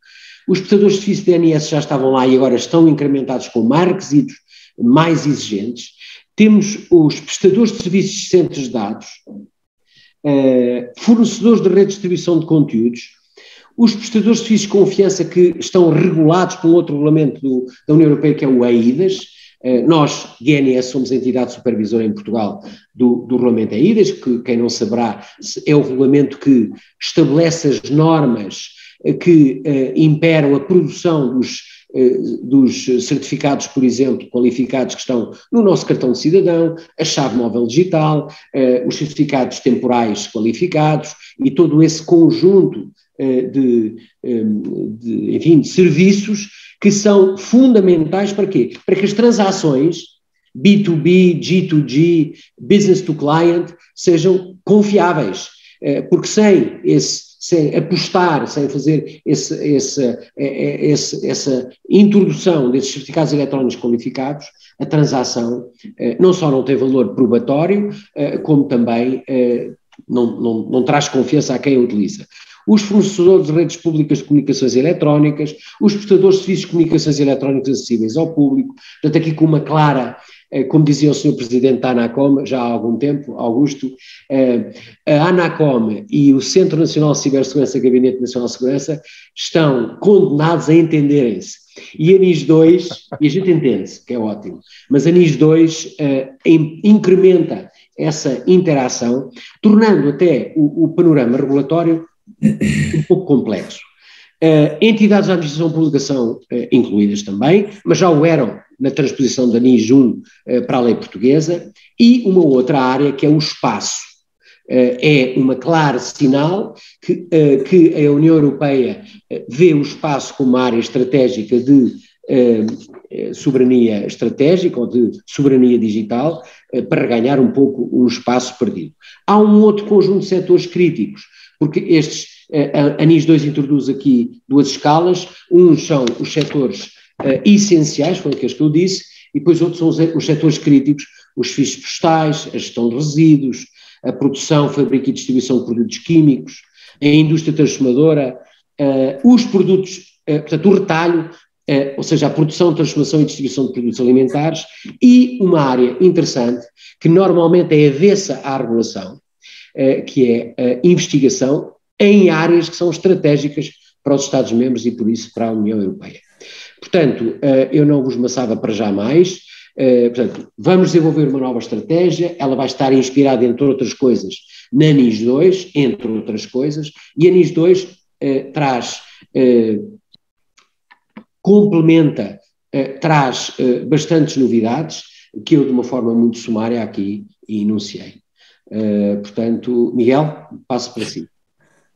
Os prestadores de serviço de DNS já estavam lá e agora estão incrementados com mais requisitos, mais exigentes. Temos os prestadores de serviços de centros de dados, fornecedores de rede de distribuição de conteúdos, os prestadores de serviços de confiança que estão regulados por um outro regulamento da União Europeia, que é o AIDAS. Nós, DNS, somos a entidade supervisora em Portugal do regulamento AIDAS, que, quem não saberá, é o regulamento que estabelece as normas que imperam a produção dos certificados, por exemplo, qualificados que estão no nosso cartão de cidadão, a chave móvel digital, os certificados temporais qualificados e todo esse conjunto de serviços que são fundamentais para quê? Para que as transações B2B, G2G, Business to Client sejam confiáveis, porque sem apostar, sem fazer essa introdução desses certificados eletrónicos qualificados, a transação não só não tem valor probatório, como também não traz confiança a quem a utiliza. os fornecedores de redes públicas de comunicações eletrónicas, os prestadores de serviços de comunicações eletrónicas acessíveis ao público, portanto aqui com uma clara, como dizia o Sr. Presidente da ANACOM já há algum tempo, Augusto, a ANACOM e o Centro Nacional de Cibersegurança, Gabinete Nacional de Segurança, estão condenados a entenderem-se. E a NIS 2, e a gente entende-se, que é ótimo, mas a NIS 2 incrementa essa interação, tornando até o panorama regulatório um pouco complexo. Entidades da administração pública são incluídas também, mas já o eram na transposição da NIS 1 para a lei portuguesa, e uma outra área que é o espaço. É uma clara sinal que a União Europeia vê o espaço como uma área estratégica de soberania estratégica ou de soberania digital para ganhar um pouco um espaço perdido. Há um outro conjunto de setores críticos, porque a NIS 2 introduz aqui duas escalas, uns são os setores essenciais, foi aqueles que eu disse, e depois outros são os setores críticos, os serviços postais, a gestão de resíduos, a produção, fabrico e distribuição de produtos químicos, a indústria transformadora, os produtos, portanto o retalho, ou seja, a produção, transformação e distribuição de produtos alimentares, e uma área interessante, que normalmente é avessa à regulação, que é a investigação em áreas que são estratégicas para os Estados-membros e por isso para a União Europeia. Portanto, eu não vos maçava para já mais. Portanto, vamos desenvolver uma nova estratégia, ela vai estar inspirada, entre outras coisas, na NIS 2, entre outras coisas, e a NIS 2 complementa, traz bastantes novidades, que eu de uma forma muito sumária aqui enunciei. Portanto, Miguel, passo para si.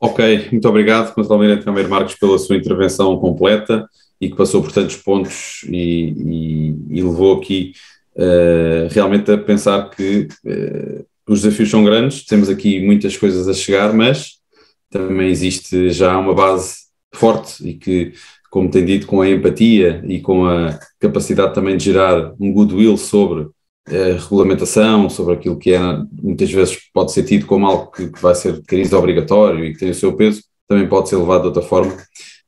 Ok, muito obrigado, Conselheiro Almirante Gameiro Marques, pela sua intervenção completa e que passou por tantos pontos e levou aqui realmente a pensar que os desafios são grandes, temos aqui muitas coisas a chegar, mas também existe já uma base forte e que, como tem dito, com a empatia e com a capacidade também de gerar um goodwill sobre a regulamentação, sobre aquilo que muitas vezes pode ser tido como algo que vai ser de cariz obrigatório e que tem o seu peso, também pode ser levado de outra forma,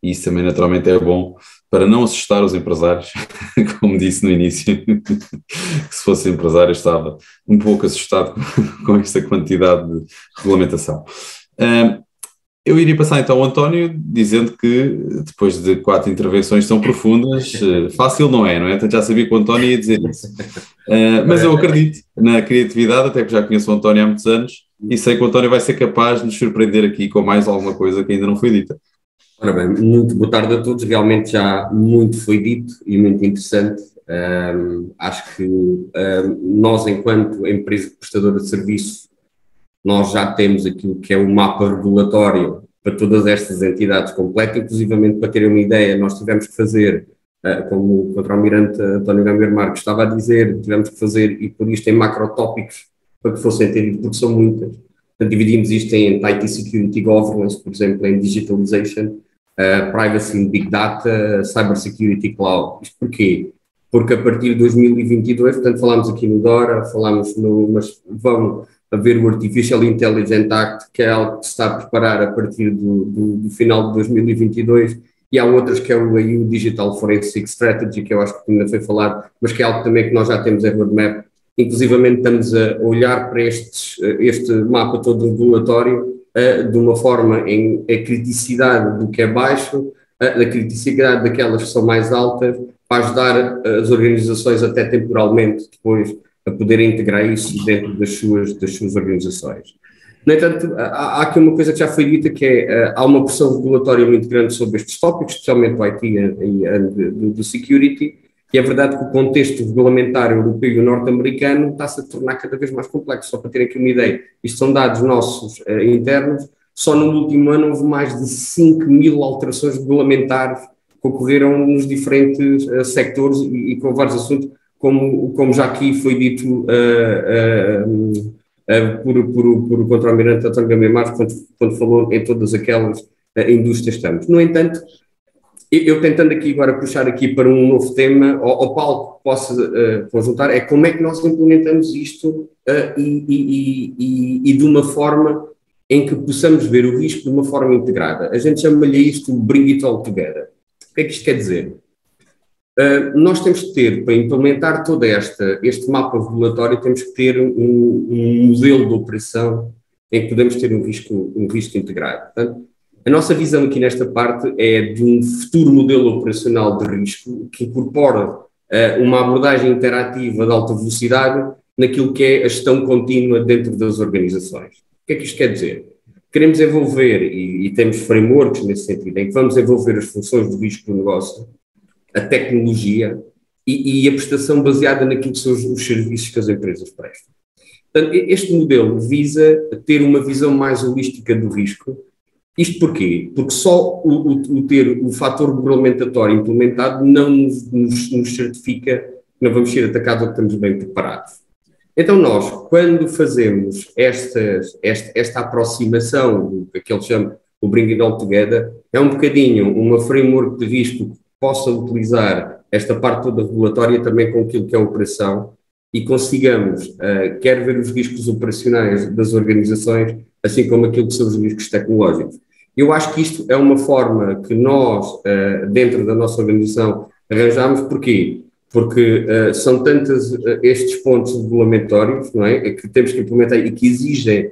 e isso também naturalmente é bom para não assustar os empresários, como disse no início, que se fosse empresário estava um pouco assustado com esta quantidade de regulamentação. Eu iria passar então ao António, dizendo que depois de 4 intervenções tão profundas, fácil não é? Portanto, já sabia que o António ia dizer isso. Mas eu acredito na criatividade, até que já conheço o António há muitos anos, e sei que o António vai ser capaz de nos surpreender aqui com mais alguma coisa que ainda não foi dita. Ora bem, muito boa tarde a todos, realmente já muito foi dito e muito interessante. Acho que nós, enquanto empresa prestadora de serviço, nós já temos aquilo que é o mapa regulatório para todas estas entidades completas, inclusivamente para terem uma ideia, nós tivemos que fazer, como o Contra-Almirante António Gameiro Marques estava a dizer, tivemos que fazer, e por isto em macrotópicos, para que fossem entendidos, porque são muitas. Portanto, dividimos isto em IT Security Governance, por exemplo, em Digitalization, Privacy and Big Data, Cyber Security Cloud. Isto porquê? Porque a partir de 2022, portanto, falámos aqui no DORA, mas vão haver o Artificial Intelligence Act, que é algo que se está a preparar a partir do final de 2022, e há outras que é o EU Digital Forensic Strategy, que eu acho que ainda foi falado, mas que é algo também que nós já temos em roadmap. Inclusivamente estamos a olhar para este mapa todo regulatório de uma forma em a criticidade do que é baixo, da criticidade daquelas que são mais altas, para ajudar as organizações até temporalmente depois a poderem integrar isso dentro das suas organizações. No entanto, há aqui uma coisa que já foi dita, que é, há uma pressão regulatória muito grande sobre estes tópicos, especialmente o IT e do security, e é verdade que o contexto regulamentar europeu e norte-americano está-se a tornar cada vez mais complexo. Só para terem aqui uma ideia, isto são dados nossos internos, só no último ano houve mais de 5.000 alterações regulamentares que ocorreram nos diferentes sectores e com vários assuntos, como já aqui foi dito por o Contra-Almirante António Gameiro Marques, quando falou em todas aquelas indústrias que estamos. No entanto, eu tentando aqui agora puxar aqui para um novo tema, ao palco que possa conjuntar, é como é que nós implementamos isto e de uma forma em que possamos ver o risco de uma forma integrada. A gente chama-lhe isto Bring It All Together. O que é que isto quer dizer? Nós temos que ter, para implementar todo este mapa regulatório, temos que ter um modelo de operação em que podemos ter um risco integrado. Portanto, a nossa visão aqui nesta parte é de um futuro modelo operacional de risco que incorpora uma abordagem interativa de alta velocidade naquilo que é a gestão contínua dentro das organizações. O que é que isto quer dizer? Queremos envolver, e temos frameworks nesse sentido, em que vamos envolver as funções do risco do negócio, a tecnologia e a prestação baseada naquilo que são os serviços que as empresas prestam. Portanto, este modelo visa ter uma visão mais holística do risco. Isto porquê? Porque só o ter o fator regulamentatório implementado não nos certifica que não vamos ser atacados ou que estamos bem preparados. Então nós, quando fazemos esta aproximação, do que eles chamam o Bring It All Together, é um bocadinho uma framework de risco que possa utilizar esta parte toda regulatória também com aquilo que é a operação e consigamos, quer ver os riscos operacionais das organizações, assim como aquilo que são os riscos tecnológicos. Eu acho que isto é uma forma que nós, dentro da nossa organização, arranjamos. Porquê? Porque são tantos estes pontos regulamentórios, não é, que temos que implementar e que exigem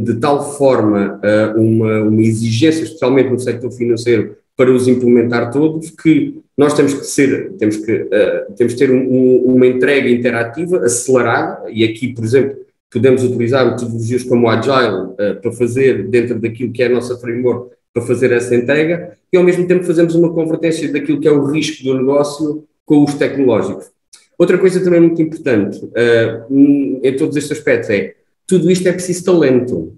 de tal forma uma exigência, especialmente no setor financeiro, para os implementar todos, que nós temos que ter uma entrega interativa, acelerada, e aqui, por exemplo, podemos utilizar metodologias como o Agile para fazer, dentro daquilo que é a nossa framework, para fazer essa entrega, e ao mesmo tempo fazemos uma convergência daquilo que é o risco do negócio com os tecnológicos. Outra coisa também muito importante em todos estes aspectos tudo isto é preciso talento.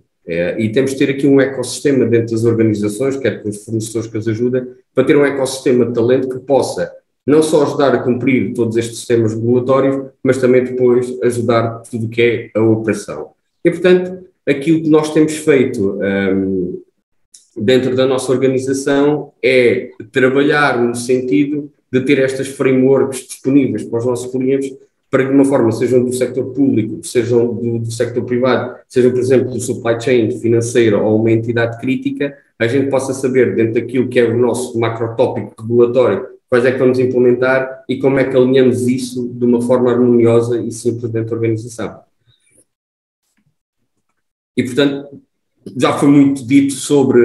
E temos de ter aqui um ecossistema dentro das organizações, quer com os fornecedores que as ajudem, para ter um ecossistema de talento que possa não só ajudar a cumprir todos estes sistemas regulatórios, mas também depois ajudar tudo o que é a operação. E, portanto, aquilo que nós temos feito dentro da nossa organização é trabalhar no sentido de ter estas frameworks disponíveis para os nossos clientes, para que de uma forma sejam do sector público, sejam do sector privado, sejam, por exemplo, do supply chain financeiro ou uma entidade crítica, a gente possa saber, dentro daquilo que é o nosso macrotópico regulatório, quais é que vamos implementar e como é que alinhamos isso de uma forma harmoniosa e simples dentro da organização. E, portanto, já foi muito dito sobre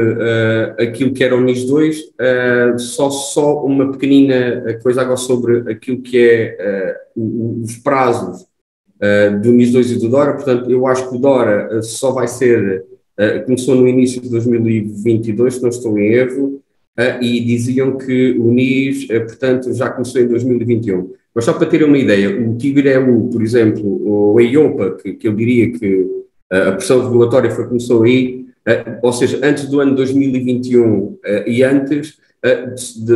aquilo que era o NIS 2, só uma pequenina coisa agora sobre aquilo que é os prazos do NIS 2 e do DORA. Portanto, eu acho que o DORA só vai ser, começou no início de 2022, se não estou em erro, e diziam que o NIS, portanto, já começou em 2021. Mas só para ter uma ideia, o TIBER-EU, por exemplo, ou a EIOPA, que eu diria que a pressão regulatória começou aí, ou seja, antes do ano 2021 e antes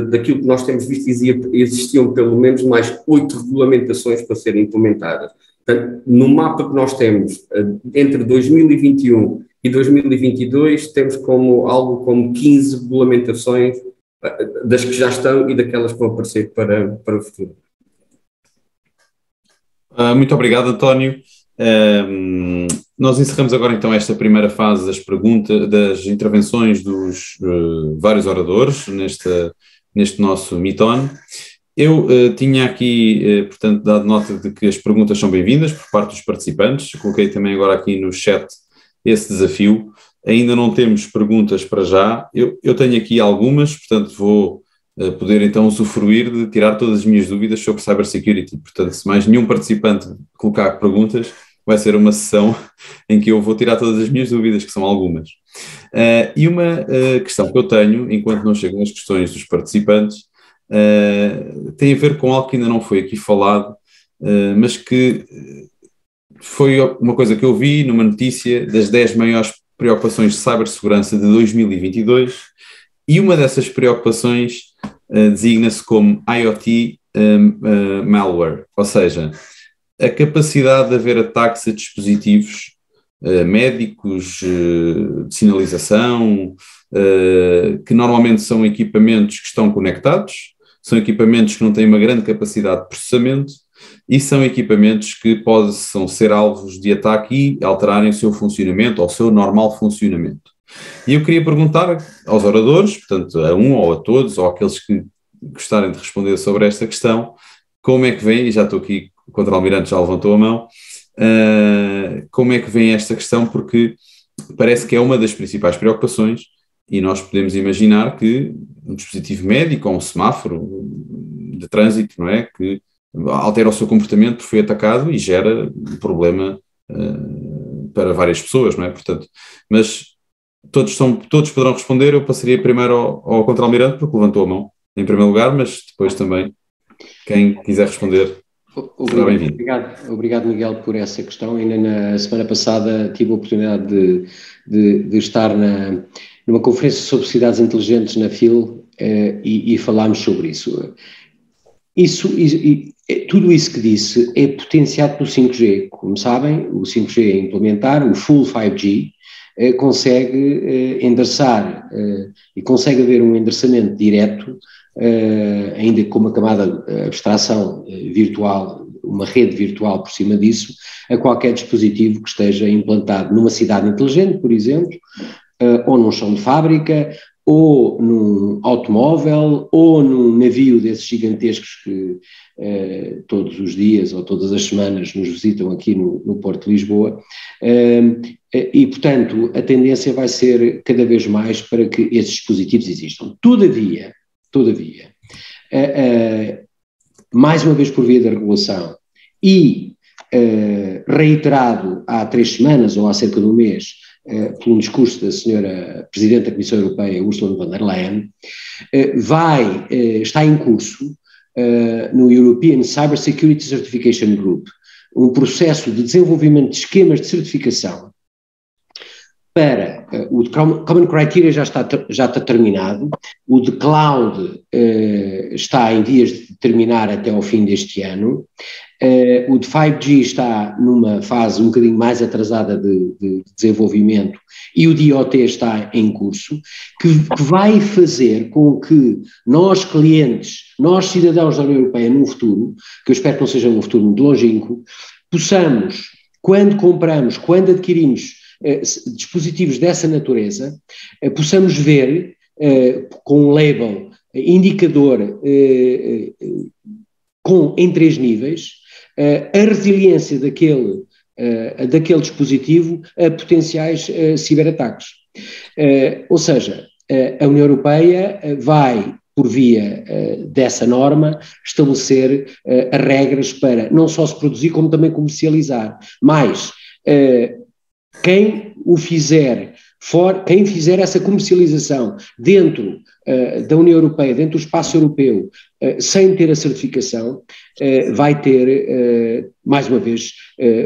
daquilo que nós temos visto, existiam pelo menos mais 8 regulamentações para serem implementadas. Portanto, no mapa que nós temos entre 2021 e 2022, temos algo como 15 regulamentações das que já estão e daquelas que vão aparecer para o futuro. Muito obrigado, António. Nós encerramos agora então esta primeira fase das intervenções dos vários oradores neste nosso Meeton. Eu tinha aqui, portanto, dado nota de que as perguntas são bem-vindas por parte dos participantes. Coloquei também agora aqui no chat esse desafio. Ainda não temos perguntas para já. Eu tenho aqui algumas, portanto vou poder então usufruir de tirar todas as minhas dúvidas sobre cybersecurity. Portanto, se mais nenhum participante colocar perguntas, vai ser uma sessão em que eu vou tirar todas as minhas dúvidas, que são algumas. E uma questão que eu tenho, enquanto não chegam as questões dos participantes, tem a ver com algo que ainda não foi aqui falado, mas que foi uma coisa que eu vi numa notícia das 10 maiores preocupações de cibersegurança de 2022, e uma dessas preocupações designa-se como IoT malware, ou seja, a capacidade de haver ataques a dispositivos médicos, de sinalização, que normalmente são equipamentos que estão conectados, são equipamentos que não têm uma grande capacidade de processamento e são equipamentos que possam ser alvos de ataque e alterarem o seu funcionamento ou o seu normal funcionamento. E eu queria perguntar aos oradores, portanto a um ou a todos, ou àqueles que gostarem de responder sobre esta questão, como é que vem, e já estou aqui, o Contra-Almirante já levantou a mão, como é que vem esta questão, porque parece que é uma das principais preocupações, e nós podemos imaginar que um dispositivo médico ou um semáforo de trânsito, não é, que altera o seu comportamento porque foi atacado e gera um problema para várias pessoas, não é? Portanto, mas todos poderão responder. Eu passaria primeiro ao Contra-Almirante, porque levantou a mão em primeiro lugar, mas depois também quem quiser responder será bem-vindo. Obrigado, Miguel, por essa questão. Ainda na semana passada tive a oportunidade de estar numa conferência sobre cidades inteligentes na FIL e falámos sobre isso. Tudo isso que disse é potenciado pelo 5G. Como sabem, o 5G a implementar, o full 5G, consegue endereçar e consegue haver um endereçamento direto, ainda com uma camada de abstração virtual, uma rede virtual por cima disso, a qualquer dispositivo que esteja implantado numa cidade inteligente, por exemplo, ou num chão de fábrica, ou num automóvel, ou num navio desses gigantescos que todos os dias ou todas as semanas nos visitam aqui no Porto de Lisboa, e, portanto, a tendência vai ser cada vez mais para que esses dispositivos existam. Todavia, mais uma vez por via da regulação e reiterado há 3 semanas ou há cerca de um mês, por um discurso da senhora Presidente da Comissão Europeia, Ursula von der Leyen, está em curso no European Cybersecurity Certification Group um processo de desenvolvimento de esquemas de certificação para o de Common Criteria já está terminado, o de Cloud está em vias de terminar até ao fim deste ano, o de 5G está numa fase um bocadinho mais atrasada de desenvolvimento e o de IoT está em curso, que vai fazer com que nós clientes, nós cidadãos da União Europeia num futuro, que eu espero que não seja um futuro muito longínquo, possamos, quando compramos, quando adquirimos dispositivos dessa natureza, possamos ver com um label indicador em 3 níveis a resiliência daquele dispositivo a potenciais ciberataques. Ou seja, a União Europeia vai, por via dessa norma, estabelecer as regras para não só se produzir como também comercializar, mas quem fizer essa comercialização dentro da União Europeia, dentro do espaço europeu, sem ter a certificação, vai ter, mais uma vez,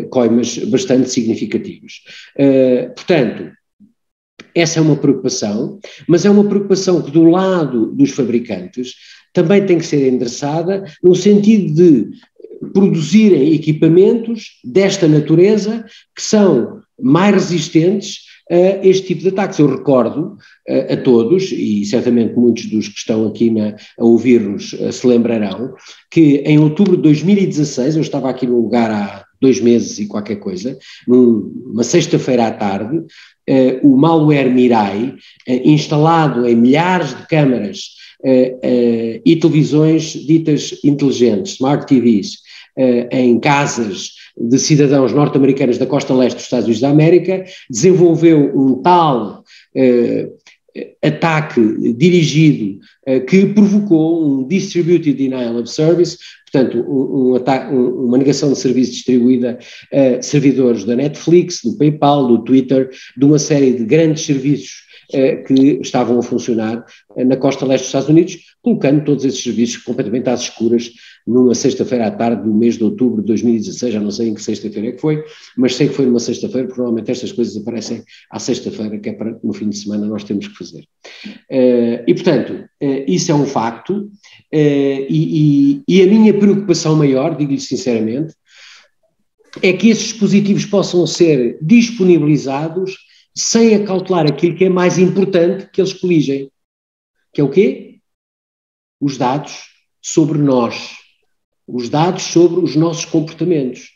coimas bastante significativas. Portanto, essa é uma preocupação, mas é uma preocupação que do lado dos fabricantes também tem que ser endereçada no sentido de produzirem equipamentos desta natureza que são mais resistentes a este tipo de ataques. Eu recordo a todos, e certamente muitos dos que estão aqui a ouvir-nos se lembrarão, que em outubro de 2016, eu estava aqui no lugar há 2 meses e qualquer coisa, numa sexta-feira à tarde, o malware Mirai, instalado em milhares de câmaras e televisões ditas inteligentes, smart TVs, em casas de cidadãos norte-americanos da costa leste dos Estados Unidos da América, desenvolveu um tal ataque dirigido que provocou um Distributed Denial of Service, portanto uma negação de serviço distribuída a servidores da Netflix, do PayPal, do Twitter, de uma série de grandes serviços que estavam a funcionar na costa leste dos Estados Unidos, colocando todos esses serviços completamente às escuras numa sexta-feira à tarde do mês de outubro de 2016, já não sei em que sexta-feira é que foi, mas sei que foi numa sexta-feira, porque normalmente estas coisas aparecem à sexta-feira, que é para no fim de semana nós temos que fazer. E portanto, isso é um facto, e a minha preocupação maior, digo-lhe sinceramente, é que esses dispositivos possam ser disponibilizados sem acautelar aquilo que é mais importante que eles coligem, que é o quê? Os dados sobre nós, os dados sobre os nossos comportamentos.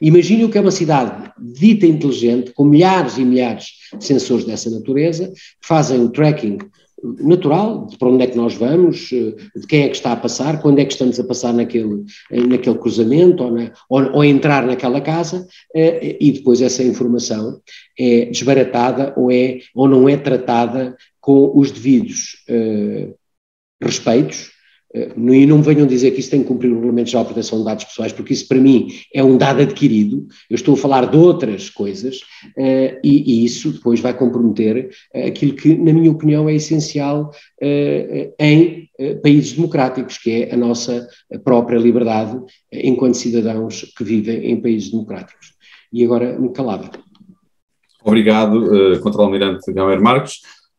Imagine o que é uma cidade dita inteligente, com milhares e milhares de sensores dessa natureza, que fazem o tracking natural, de para onde é que nós vamos, de quem é que está a passar, quando é que estamos a passar naquele cruzamento ou entrar naquela casa, e depois essa informação é desbaratada ou não é tratada com os devidos respeitos. E não me venham dizer que isso tem que cumprir o Regulamento Geral de Proteção de Dados Pessoais, porque isso para mim é um dado adquirido. Eu estou a falar de outras coisas e isso depois vai comprometer aquilo que, na minha opinião, é essencial em países democráticos, que é a nossa própria liberdade enquanto cidadãos que vivem em países democráticos. E agora me calava. Obrigado, Contra-Almirante Gamer Marques.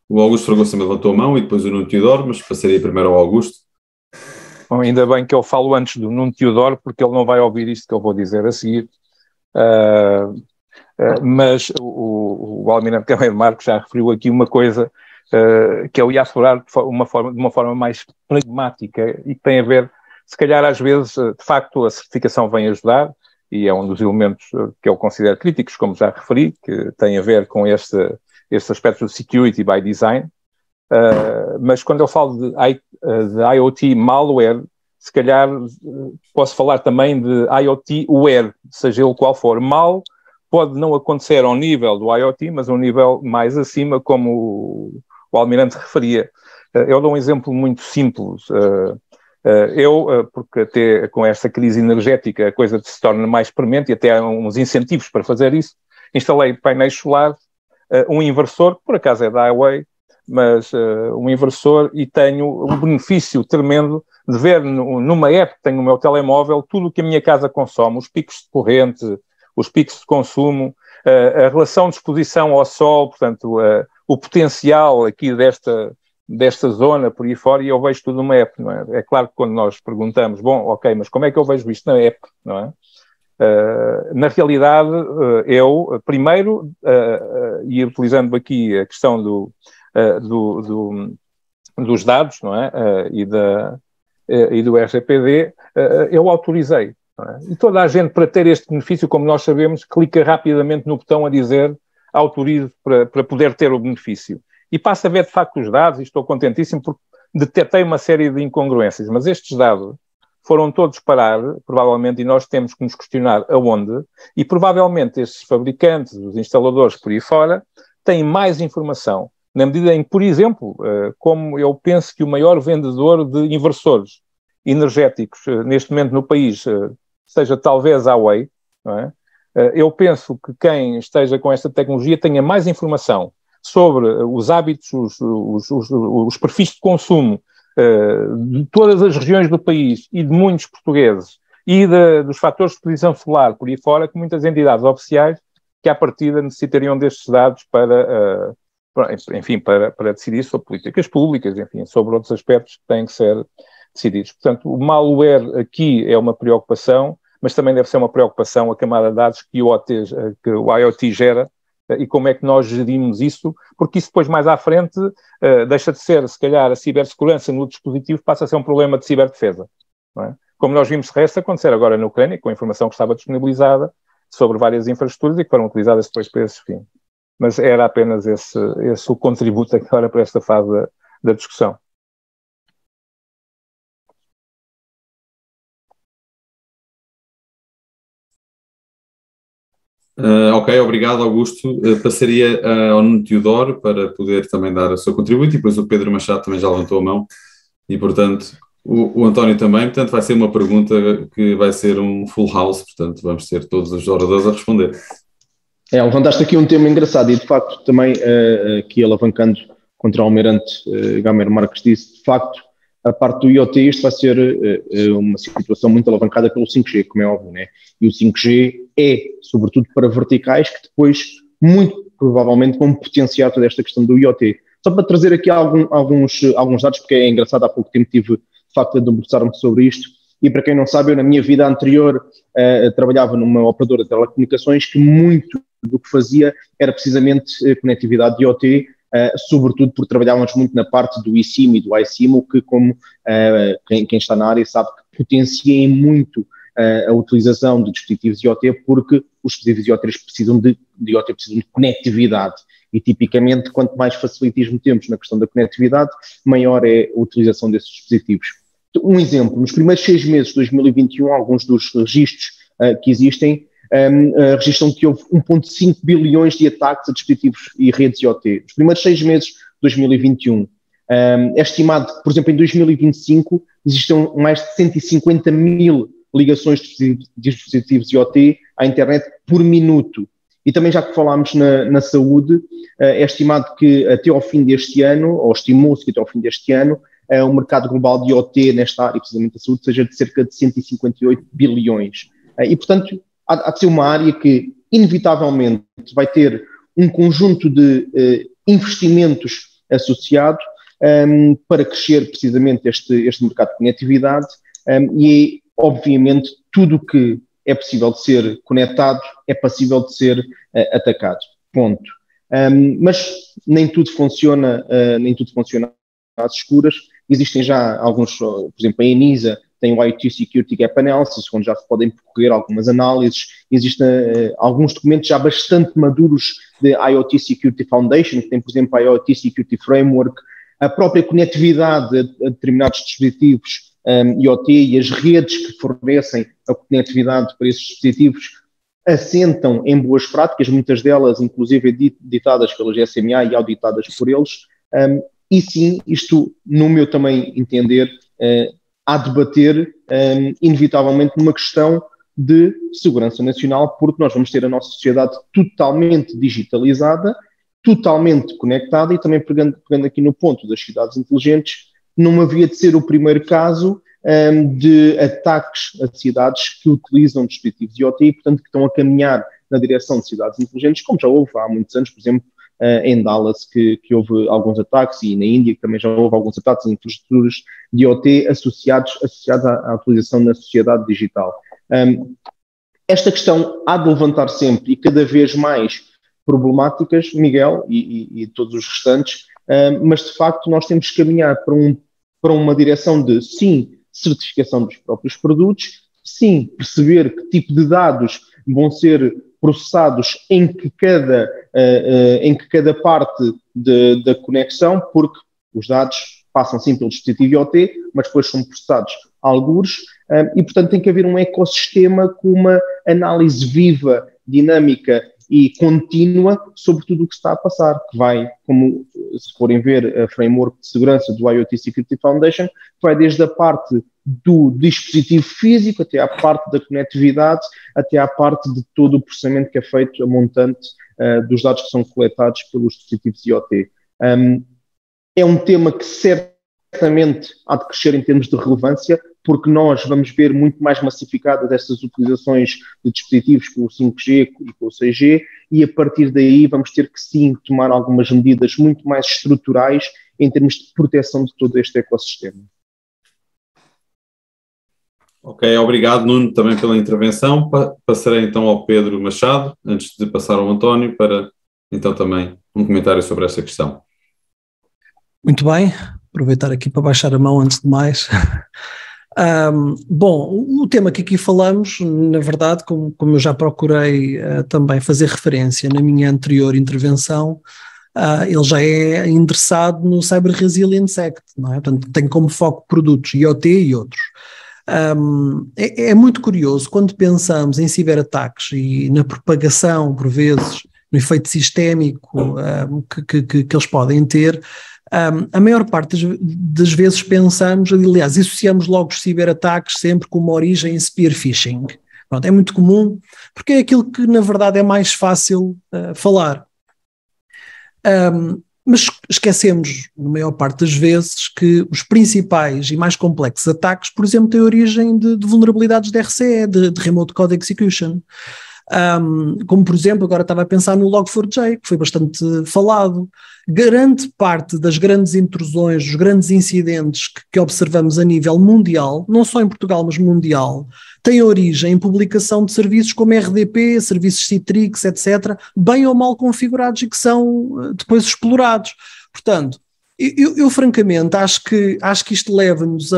O Augusto Fragoso também levantou a mão e depois o Nuno Teodoro, mas passaria primeiro ao Augusto. Bom, ainda bem que eu falo antes do Nuno Teodoro, porque ele não vai ouvir isto que eu vou dizer a seguir. Mas o Almirante Gamer Marques já referiu aqui uma coisa que eu ia aflorar de uma forma mais pragmática e que tem a ver, se calhar às vezes, de facto, a certificação vem ajudar e é um dos elementos que eu considero críticos, como já referi, que tem a ver com este aspecto do security by design. Mas quando eu falo de IoT malware, se calhar posso falar também de IoT-ware, seja ele qual for. Mal pode não acontecer ao nível do IoT, mas a um nível mais acima, como o Almirante referia. Eu dou um exemplo muito simples. Porque até com esta crise energética a coisa se torna mais premente e até há uns incentivos para fazer isso, instalei painéis solares, um inversor, que por acaso é da Highway, mas um inversor, e tenho um benefício tremendo de ver numa app que tenho no meu telemóvel tudo o que a minha casa consome, os picos de corrente, os picos de consumo, a relação de exposição ao sol, portanto, o potencial aqui desta zona por aí fora, e eu vejo tudo numa app, não é? É claro que quando nós perguntamos, bom, ok, mas como é que eu vejo isto na app, não é? Na realidade, eu, primeiro, e utilizando aqui a questão dos dados, não é? E do RGPD, eu autorizei. Não é? E toda a gente, para ter este benefício, como nós sabemos, clica rapidamente no botão a dizer autorizo para poder ter o benefício. E passa a ver, de facto, os dados, e estou contentíssimo porque detetei uma série de incongruências, mas estes dados foram todos parar, provavelmente, e nós temos que nos questionar aonde, e provavelmente estes fabricantes, os instaladores por aí fora, têm mais informação, na medida em que, por exemplo, como eu penso que o maior vendedor de inversores energéticos neste momento no país seja talvez a Huawei, não é? Eu penso que quem esteja com esta tecnologia tenha mais informação sobre os hábitos, os perfis de consumo de todas as regiões do país e de muitos portugueses e dos fatores de exposição solar por aí fora, que muitas entidades oficiais que à partida necessitariam destes dados para decidir sobre políticas públicas, enfim, sobre outros aspectos que têm que ser decididos. Portanto, o malware aqui é uma preocupação, mas também deve ser uma preocupação a camada de dados que o IoT gera e como é que nós gerimos isso, porque isso depois mais à frente deixa de ser, se calhar, a cibersegurança no dispositivo passa a ser um problema de ciberdefesa, não é? Como nós vimos de resto acontecer agora na Ucrânia, com a informação que estava disponibilizada sobre várias infraestruturas e que foram utilizadas depois para esses fins. Mas era apenas esse o contributo agora para esta fase da discussão. Ok, obrigado, Augusto. Passaria ao Nuno Teodoro para poder também dar o seu contributo e depois o Pedro Machado também já levantou a mão e, portanto, o António também. Portanto, vai ser uma pergunta que vai ser um full house, portanto, vamos ter todos os oradores a responder. Levantaste aqui um tema engraçado e, de facto, também aqui alavancando contra o Almirante Gamer Marques disse, de facto, a parte do IoT, isto vai ser uma situação muito alavancada pelo 5G, como é óbvio, né? E o 5G é, sobretudo, para verticais que depois, muito provavelmente, vão potenciar toda esta questão do IoT. Só para trazer aqui alguns dados, porque é engraçado, há pouco tempo tive, de facto, a debruçar-me sobre isto, e para quem não sabe, eu na minha vida anterior trabalhava numa operadora de telecomunicações que muito do que fazia era precisamente conectividade IoT, sobretudo porque trabalhávamos muito na parte do eSIM e do iSIM, o que, como quem está na área sabe, que potencia muito a utilização de dispositivos IoT, porque os dispositivos IoT precisam de conectividade. E, tipicamente, quanto mais facilitismo temos na questão da conectividade, maior é a utilização desses dispositivos. Um exemplo, nos primeiros 6 meses de 2021, alguns dos registros que existem registram que houve 1,5 bilhões de ataques a dispositivos e redes IoT. Nos primeiros 6 meses de 2021. É estimado que, por exemplo, em 2025, existem mais de 150 mil ligações de dispositivos IoT à internet por minuto. E também, já que falámos na saúde, é estimado que até ao fim deste ano, ou estimou-se que até ao fim deste ano, o mercado global de IoT nesta área, precisamente da saúde, seja de cerca de 158 bilhões. E, portanto, há de ser uma área que, inevitavelmente, vai ter um conjunto de investimentos associados para crescer precisamente este mercado de conectividade e, obviamente, tudo o que é possível de ser conectado é passível de ser atacado. Ponto. Mas nem tudo funciona às escuras. Existem já alguns, por exemplo, a ENISA tem o IoT Security Gap Analysis, onde já se podem percorrer algumas análises. Existem alguns documentos já bastante maduros de IoT Security Foundation, que tem, por exemplo, a IoT Security Framework, a própria conectividade a determinados dispositivos IoT e as redes que fornecem a conectividade para esses dispositivos assentam em boas práticas, muitas delas, inclusive, ditadas pela GSMA e auditadas por eles. E sim, isto, no meu também entender, há de bater, inevitavelmente, numa questão de segurança nacional, porque nós vamos ter a nossa sociedade totalmente digitalizada, totalmente conectada, e também pegando aqui no ponto das cidades inteligentes, não havia de ser o primeiro caso de ataques a cidades que utilizam dispositivos IoT e, portanto, que estão a caminhar na direção de cidades inteligentes, como já houve há muitos anos, por exemplo, em Dallas, que houve alguns ataques, e na Índia, que também já houve alguns ataques em infraestruturas de IoT associados à utilização na sociedade digital. Esta questão há de levantar sempre e cada vez mais problemáticas, Miguel, e todos os restantes, mas de facto nós temos que caminhar para uma direção de, sim, certificação dos próprios produtos, sim, perceber que tipo de dados vão ser processados em que cada parte da conexão, porque os dados passam sim pelo dispositivo IoT, mas depois são processados a algures, e portanto tem que haver um ecossistema com uma análise viva, dinâmica e contínua sobre tudo o que se está a passar, que vai, como se forem ver a framework de segurança do IoT Security Foundation, vai desde a parte do dispositivo físico até à parte da conectividade, até à parte de todo o processamento que é feito a montante dos dados que são coletados pelos dispositivos IoT. É um tema que certamente há de crescer em termos de relevância, porque nós vamos ver muito mais massificadas estas utilizações de dispositivos com o 5G e com o 6G, e a partir daí vamos ter que sim tomar algumas medidas muito mais estruturais em termos de proteção de todo este ecossistema. Ok, obrigado, Nuno, também pela intervenção. Passarei então ao Pedro Machado, antes de passar ao António, para então também um comentário sobre esta questão. Muito bem, aproveitar aqui para baixar a mão antes de mais. Bom, o tema que aqui falamos, na verdade, como eu já procurei também fazer referência na minha anterior intervenção, ele já é endereçado no Cyber Resilience Act, não é? Portanto, tem como foco produtos IoT e outros. É muito curioso quando pensamos em ciberataques e na propagação, por vezes, no efeito sistémico que eles podem ter. A maior parte das vezes pensamos, aliás, associamos logo os ciberataques sempre com uma origem em spear phishing. Pronto, é muito comum, porque é aquilo que na verdade é mais fácil falar. Mas esquecemos, na maior parte das vezes, que os principais e mais complexos ataques, por exemplo, têm origem de vulnerabilidades de RCE, de Remote Code Execution. como por exemplo, agora estava a pensar no Log4j, que foi bastante falado. Grande parte das grandes intrusões, dos grandes incidentes que observamos a nível mundial, não só em Portugal, mas mundial, tem origem em publicação de serviços como RDP, serviços Citrix, etc., bem ou mal configurados e que são depois explorados. Portanto, eu francamente acho que isto leva-nos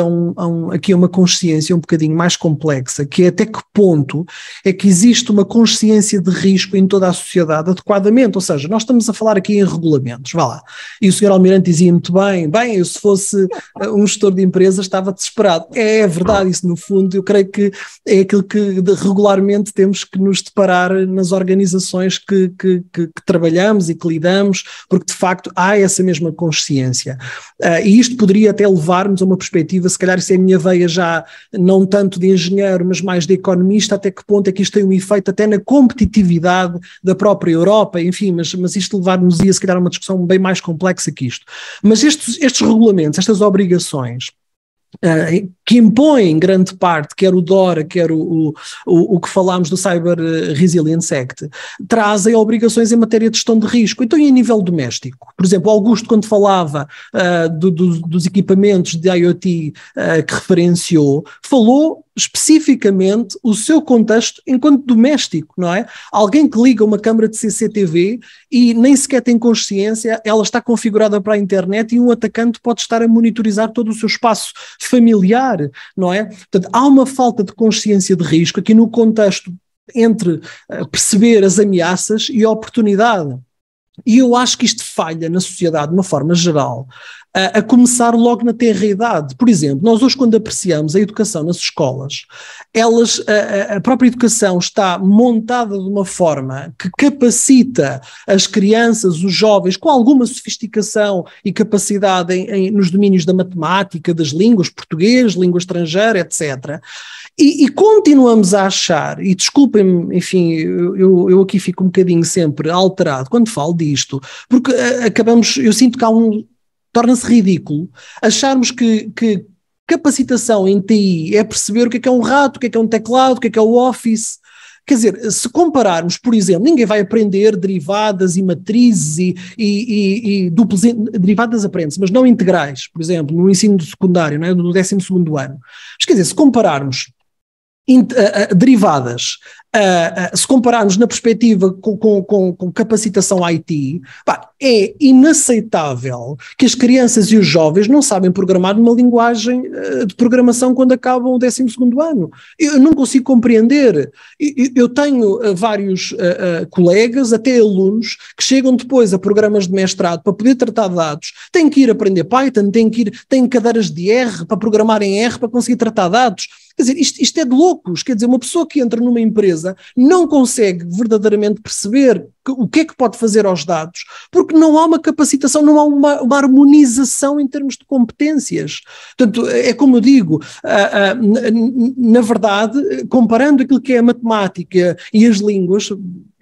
aqui a uma consciência um bocadinho mais complexa, que é até que ponto é que existe uma consciência de risco em toda a sociedade adequadamente, ou seja, nós estamos a falar aqui em regulamentos, vá lá, e o Sr. Almirante dizia muito bem, eu se fosse um gestor de empresa estava desesperado. É verdade, isso no fundo eu creio que é aquilo que regularmente temos que nos deparar nas organizações que trabalhamos e que lidamos, porque de facto há essa mesma consciência. E isto poderia até levar-nos a uma perspectiva, se calhar isso é a minha veia já não tanto de engenheiro, mas mais de economista, até que ponto é que isto tem um efeito até na competitividade da própria Europa, enfim, mas isto levar-nos-ia se calhar a uma discussão bem mais complexa que isto. Mas estes regulamentos, estas obrigações, que impõem grande parte, quer o DORA, quer o que falámos do Cyber Resilience Act, trazem obrigações em matéria de gestão de risco. Então, e a nível doméstico? Por exemplo, Augusto, quando falava dos equipamentos de IoT que referenciou, falou especificamente o seu contexto enquanto doméstico, não é? Alguém que liga uma câmara de CCTV e nem sequer tem consciência, ela está configurada para a internet e um atacante pode estar a monitorizar todo o seu espaço familiar, não é? Portanto, há uma falta de consciência de risco aqui no contexto entre perceber as ameaças e a oportunidade. E eu acho que isto falha na sociedade de uma forma geral, a começar logo na tenra idade. Por exemplo, nós hoje quando apreciamos a educação nas escolas, a própria educação está montada de uma forma que capacita as crianças, os jovens, com alguma sofisticação e capacidade nos domínios da matemática, das línguas, português, língua estrangeira, etc., e continuamos a achar, e desculpem-me, enfim, eu aqui fico um bocadinho sempre alterado quando falo disto, porque eu sinto que torna-se ridículo acharmos que capacitação em TI é perceber o que é um rato, o que é um teclado, o que é o Office. Quer dizer, se compararmos, por exemplo, ninguém vai aprender derivadas e matrizes e duplas, derivadas aprende-se, mas não integrais, por exemplo, no ensino secundário, não é? No 12º ano. Mas quer dizer, se compararmos derivadas, se compararmos na perspectiva com capacitação IT, é inaceitável que as crianças e os jovens não sabem programar numa linguagem de programação quando acabam o 12º ano. Eu não consigo compreender. Eu tenho vários colegas, até alunos, que chegam depois a programas de mestrado para poder tratar de dados, têm que ir aprender Python, têm cadeiras de R para programar em R para conseguir tratar dados. Quer dizer, isto é de loucos. Quer dizer, uma pessoa que entra numa empresa não consegue verdadeiramente perceber o que é que pode fazer aos dados, porque não há uma capacitação, não há uma harmonização em termos de competências. Portanto, é como eu digo, na verdade, comparando aquilo que é a matemática e as línguas,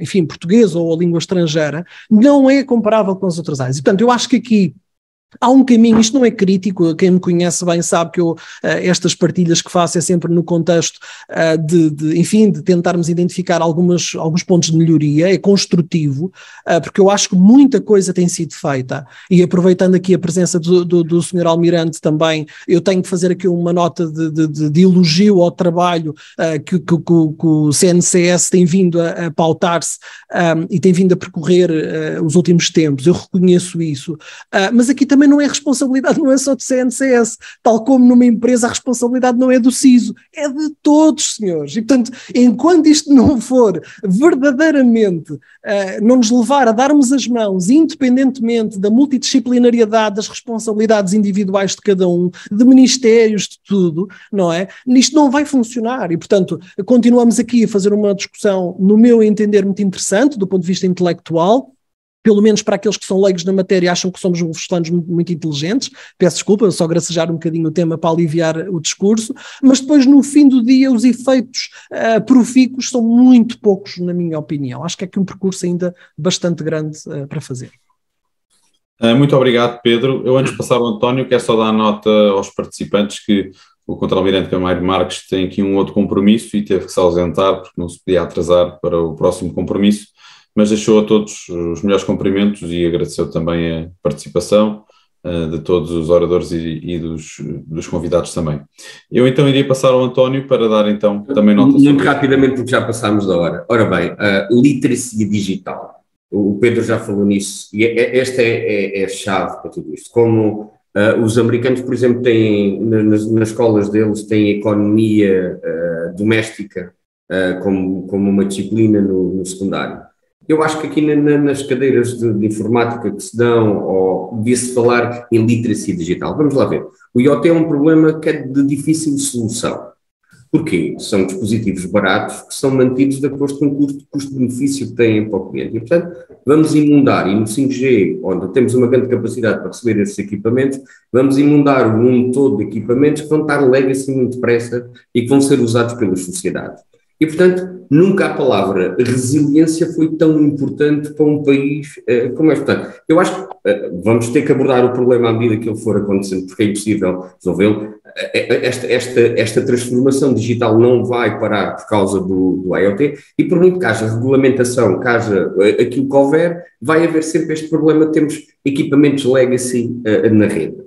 enfim, português ou a língua estrangeira, não é comparável com as outras áreas. E, portanto, eu acho que aqui há um caminho, isto não é crítico, quem me conhece bem sabe que eu, estas partilhas que faço é sempre no contexto de tentarmos identificar alguns pontos de melhoria, é construtivo, porque eu acho que muita coisa tem sido feita, e aproveitando aqui a presença do Sr. Almirante também, eu tenho que fazer aqui uma nota de elogio ao trabalho que o CNCS tem vindo a pautar-se e tem vindo a percorrer os últimos tempos, eu reconheço isso, mas aqui também não é responsabilidade, não é só do CNCS, tal como numa empresa a responsabilidade não é do CISO, é de todos, senhores, e portanto, enquanto isto não for verdadeiramente, não nos levar a darmos as mãos, independentemente da multidisciplinariedade das responsabilidades individuais de cada um, de ministérios, de tudo, não é? Isto não vai funcionar e, portanto, continuamos aqui a fazer uma discussão, no meu entender, muito interessante, do ponto de vista intelectual, pelo menos para aqueles que são leigos na matéria acham que somos venezuelanos muito inteligentes, peço desculpa, só gracejar um bocadinho o tema para aliviar o discurso, mas depois no fim do dia os efeitos profícuos são muito poucos na minha opinião, acho que é aqui um percurso ainda bastante grande para fazer. Muito obrigado, Pedro. Eu antes de passar ao António quero só dar nota aos participantes que o Contra-Almirante Camargo Marques tem aqui um outro compromisso e teve que se ausentar porque não se podia atrasar para o próximo compromisso, mas deixou a todos os melhores cumprimentos e agradeceu também a participação de todos os oradores e dos convidados também. Eu então iria passar ao António para dar então também nota sobre... Muito rapidamente, porque já passámos da hora. Ora bem, literacia digital. O Pedro já falou nisso, e esta é a chave para tudo isto. Como os americanos, por exemplo, têm, nas escolas deles, têm economia doméstica como uma disciplina no secundário. Eu acho que aqui nas cadeiras de informática que se dão, ou devia-se falar em literacia digital. Vamos lá ver. O IoT é um problema que é de difícil solução. Porquê? São dispositivos baratos que são mantidos de acordo com o custo-benefício que têm para o cliente. E, portanto, vamos inundar, e no 5G, onde temos uma grande capacidade para receber esses equipamentos, vamos inundar o mundo todo de equipamentos que vão estar legacy muito depressa e que vão ser usados pelas sociedades. E, portanto, nunca a palavra resiliência foi tão importante para um país como este. Portanto, eu acho que vamos ter que abordar o problema à medida que ele for acontecendo, porque é impossível resolvê-lo. Esta transformação digital não vai parar por causa do IoT e por muito que haja regulamentação, que haja aquilo que houver, vai haver sempre este problema de termos equipamentos legacy na rede.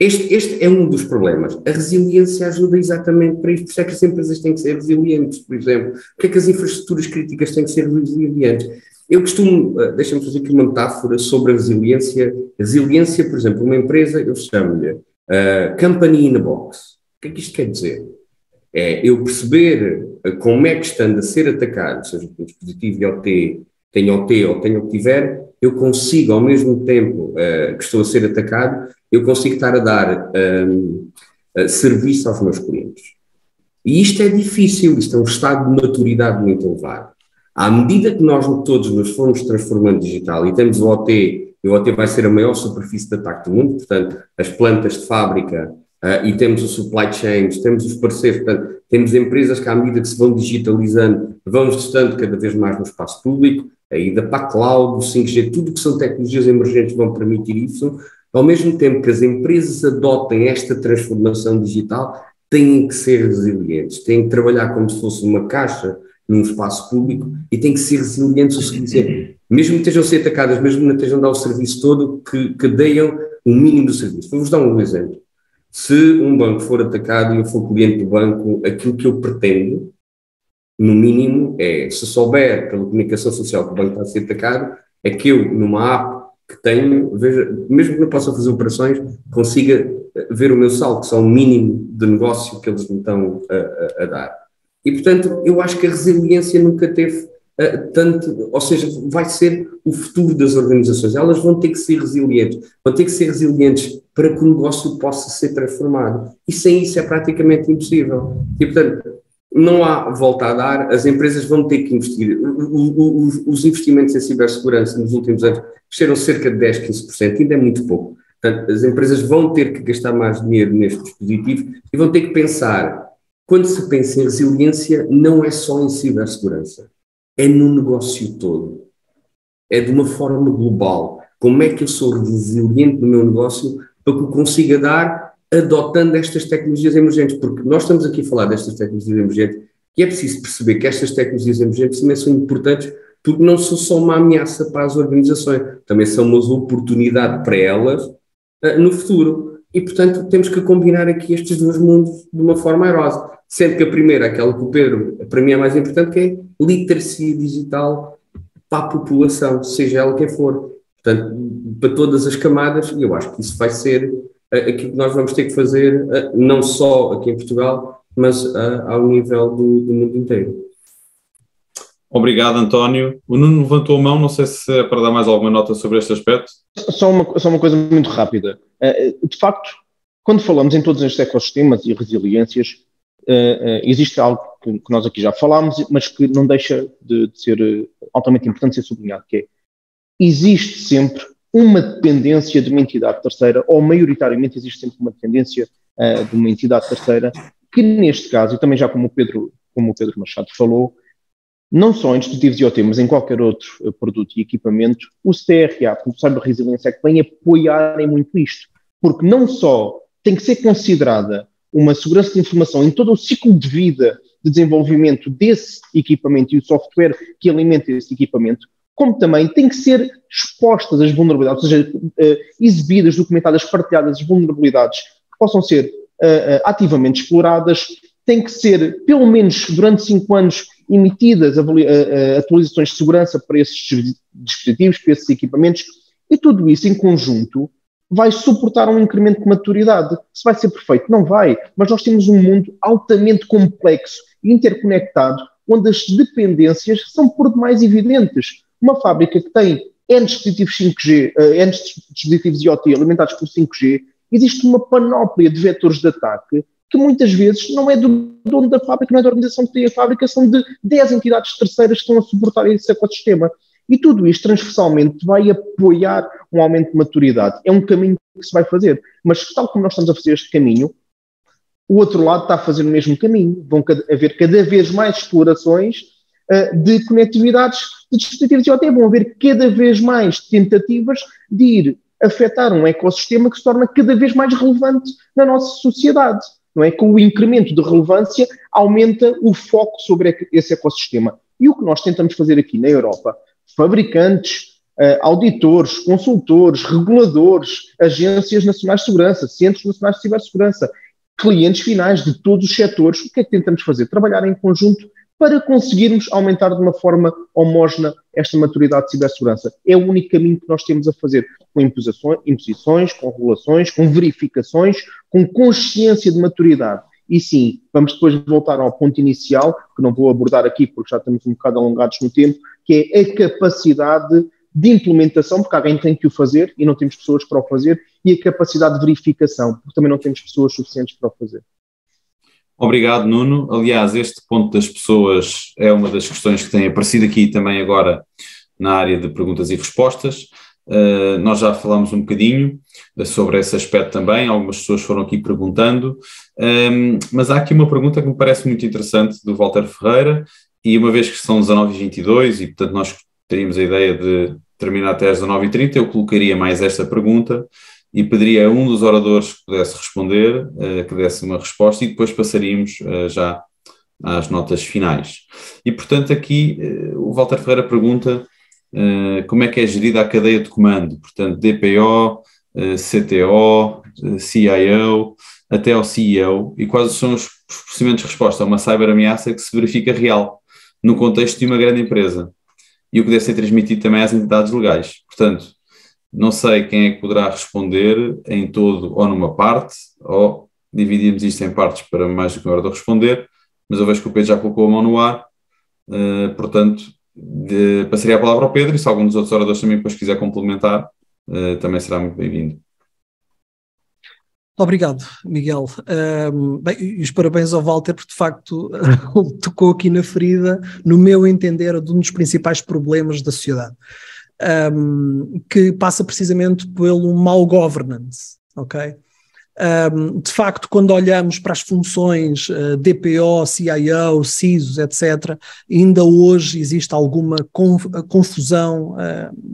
Este é um dos problemas. A resiliência ajuda exatamente para isto. Por isso é que as empresas têm que ser resilientes, por exemplo. Porque é que as infraestruturas críticas têm que ser resilientes? Eu costumo, deixa-me fazer aqui uma metáfora sobre a resiliência. Resiliência, por exemplo, uma empresa, eu chamo-lhe company in a box. O que é que isto quer dizer? É eu perceber como é que estando a ser atacado, seja com um dispositivo IoT, tenha OT ou tenha o que tiver, eu consigo, ao mesmo tempo que estou a ser atacado, eu consigo estar a dar serviço aos meus clientes. E isto é difícil, isto é um estado de maturidade muito elevado. À medida que nós todos nos fomos transformando digital e temos o OT, e o OT vai ser a maior superfície de ataque do mundo, portanto, as plantas de fábrica, e temos o supply chains, temos os parceiros, portanto, temos empresas que à medida que se vão digitalizando, vão testando cada vez mais no espaço público, a ida para a cloud, o 5G, tudo que são tecnologias emergentes vão permitir isso. Ao mesmo tempo que as empresas adotem esta transformação digital, têm que ser resilientes, têm que trabalhar como se fosse uma caixa num espaço público e têm que ser resilientes o suficiente. Mesmo que estejam a ser atacadas, mesmo que não estejam a dar o serviço todo, que deem o mínimo do serviço. Vou-vos dar um exemplo. Se um banco for atacado e eu for cliente do banco, aquilo que eu pretendo, no mínimo, se souber pela comunicação social que o banco está a ser atacado, é que eu, numa app que tenho, veja, mesmo que não possa fazer operações, consiga ver o meu saldo, que são o mínimo de negócio que eles me estão a dar. E, portanto, eu acho que a resiliência nunca teve tanto, ou seja, vai ser o futuro das organizações. Elas vão ter que ser resilientes, para que o negócio possa ser transformado. E sem isso é praticamente impossível. E, portanto, não há volta a dar, as empresas vão ter que investir. Os investimentos em cibersegurança nos últimos anos cresceram cerca de 10%, 15%, ainda é muito pouco. Portanto, as empresas vão ter que gastar mais dinheiro neste dispositivo e vão ter que pensar, quando se pensa em resiliência, não é só em cibersegurança, é no negócio todo. É de uma forma global. Como é que eu sou resiliente no meu negócio para que eu consiga dar adotando estas tecnologias emergentes? Porque nós estamos aqui a falar destas tecnologias emergentes e é preciso perceber que estas tecnologias emergentes também são importantes porque não são só uma ameaça para as organizações, também são uma oportunidade para elas no futuro. E, portanto, temos que combinar aqui estes dois mundos de uma forma airosa. Sendo que a primeira, aquela que o Pedro, para mim é mais importante, que é literacia digital para a população, seja ela quem for. Portanto, para todas as camadas, e eu acho que isso vai ser aquilo que nós vamos ter que fazer, não só aqui em Portugal, mas ao nível do mundo inteiro. Obrigado, António. O Nuno levantou a mão, não sei se é para dar mais alguma nota sobre este aspecto. Só uma coisa muito rápida. De facto, quando falamos em todos estes ecossistemas e resiliências, existe algo que nós aqui já falámos, mas que não deixa de ser altamente importante ser sublinhado, que é, existe sempre uma dependência de uma entidade terceira, ou maioritariamente existe sempre uma dependência de uma entidade terceira, que neste caso, e também já como o Pedro Machado falou, não só em dispositivos IoT, mas em qualquer outro produto e equipamento, o CRA, o Cyber Resilience, é que vem apoiar em muito isto, porque não só tem que ser considerada uma segurança de informação em todo o ciclo de vida de desenvolvimento desse equipamento e o software que alimenta esse equipamento, como também tem que ser expostas as vulnerabilidades, ou seja, exibidas, documentadas, partilhadas as vulnerabilidades que possam ser ativamente exploradas, tem que ser, pelo menos durante 5 anos, emitidas atualizações de segurança para esses dispositivos, para esses equipamentos, e tudo isso em conjunto vai suportar um incremento de maturidade. Se vai ser perfeito? Não vai, mas nós temos um mundo altamente complexo e interconectado, onde as dependências são por demais evidentes. Uma fábrica que tem N dispositivos 5G, N dispositivos IoT alimentados por 5G, existe uma panóplia de vetores de ataque que muitas vezes não é do dono da fábrica, não é da organização que tem a fábrica, são de 10 entidades terceiras que estão a suportar esse ecossistema. E tudo isto, transversalmente, vai apoiar um aumento de maturidade. É um caminho que se vai fazer. Mas, tal como nós estamos a fazer este caminho, o outro lado está a fazer o mesmo caminho. Vão haver cada vez mais explorações de conectividades de dispositivos IoT. Vão haver cada vez mais tentativas de ir afetar um ecossistema que se torna cada vez mais relevante na nossa sociedade. Não é? Com o incremento de relevância, aumenta o foco sobre esse ecossistema. E o que nós tentamos fazer aqui na Europa, fabricantes, auditores, consultores, reguladores, agências nacionais de segurança, centros nacionais de cibersegurança, clientes finais de todos os setores, o que é que tentamos fazer? Trabalhar em conjunto para conseguirmos aumentar de uma forma homógena esta maturidade de cibersegurança. É o único caminho que nós temos a fazer, com imposições, com regulações, com verificações, com consciência de maturidade. E sim, vamos depois voltar ao ponto inicial, que não vou abordar aqui porque já estamos um bocado alongados no tempo, que é a capacidade de implementação, porque alguém tem que o fazer e não temos pessoas para o fazer, e a capacidade de verificação, porque também não temos pessoas suficientes para o fazer. Obrigado, Nuno. Aliás, este ponto das pessoas é uma das questões que tem aparecido aqui também agora na área de perguntas e respostas. Nós já falámos um bocadinho sobre esse aspecto também, algumas pessoas foram aqui perguntando, mas há aqui uma pergunta que me parece muito interessante do Walter Ferreira, e uma vez que são 19h22 e portanto nós teríamos a ideia de terminar até às 19h30, eu colocaria mais esta pergunta e pediria a um dos oradores que pudesse responder, que desse uma resposta, e depois passaríamos já às notas finais. E portanto aqui o Walter Ferreira pergunta como é que é gerida a cadeia de comando, portanto DPO, CTO, CIO, até ao CEO, e quais são os procedimentos de resposta a uma cyberameaça que se verifica real, no contexto de uma grande empresa, e o que deve ser transmitido também às entidades legais. Portanto, não sei quem é que poderá responder em todo ou numa parte, ou dividimos isto em partes para mais do que uma hora de responder, mas eu vejo que o Pedro já colocou a mão no ar, portanto, passaria a palavra ao Pedro, e se algum dos outros oradores também depois quiser complementar, também será muito bem-vindo. Obrigado, Miguel. Bem, e os parabéns ao Walter, porque de facto tocou aqui na ferida, no meu entender, de um dos principais problemas da sociedade, que passa precisamente pelo mau governance, ok? De facto, quando olhamos para as funções DPO, CIO, CISOs, etc., ainda hoje existe alguma confusão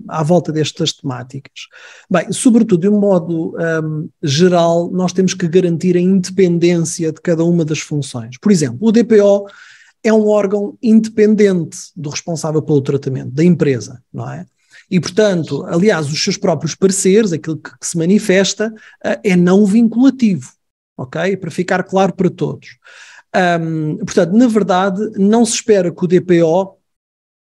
à volta destas temáticas. Bem, sobretudo, de um modo geral, nós temos que garantir a independência de cada uma das funções. Por exemplo, o DPO é um órgão independente do responsável pelo tratamento, da empresa, não é? E, portanto, aliás, os seus próprios pareceres, aquilo que se manifesta, é não vinculativo, ok? Para ficar claro para todos. Portanto, na verdade, não se espera que o DPO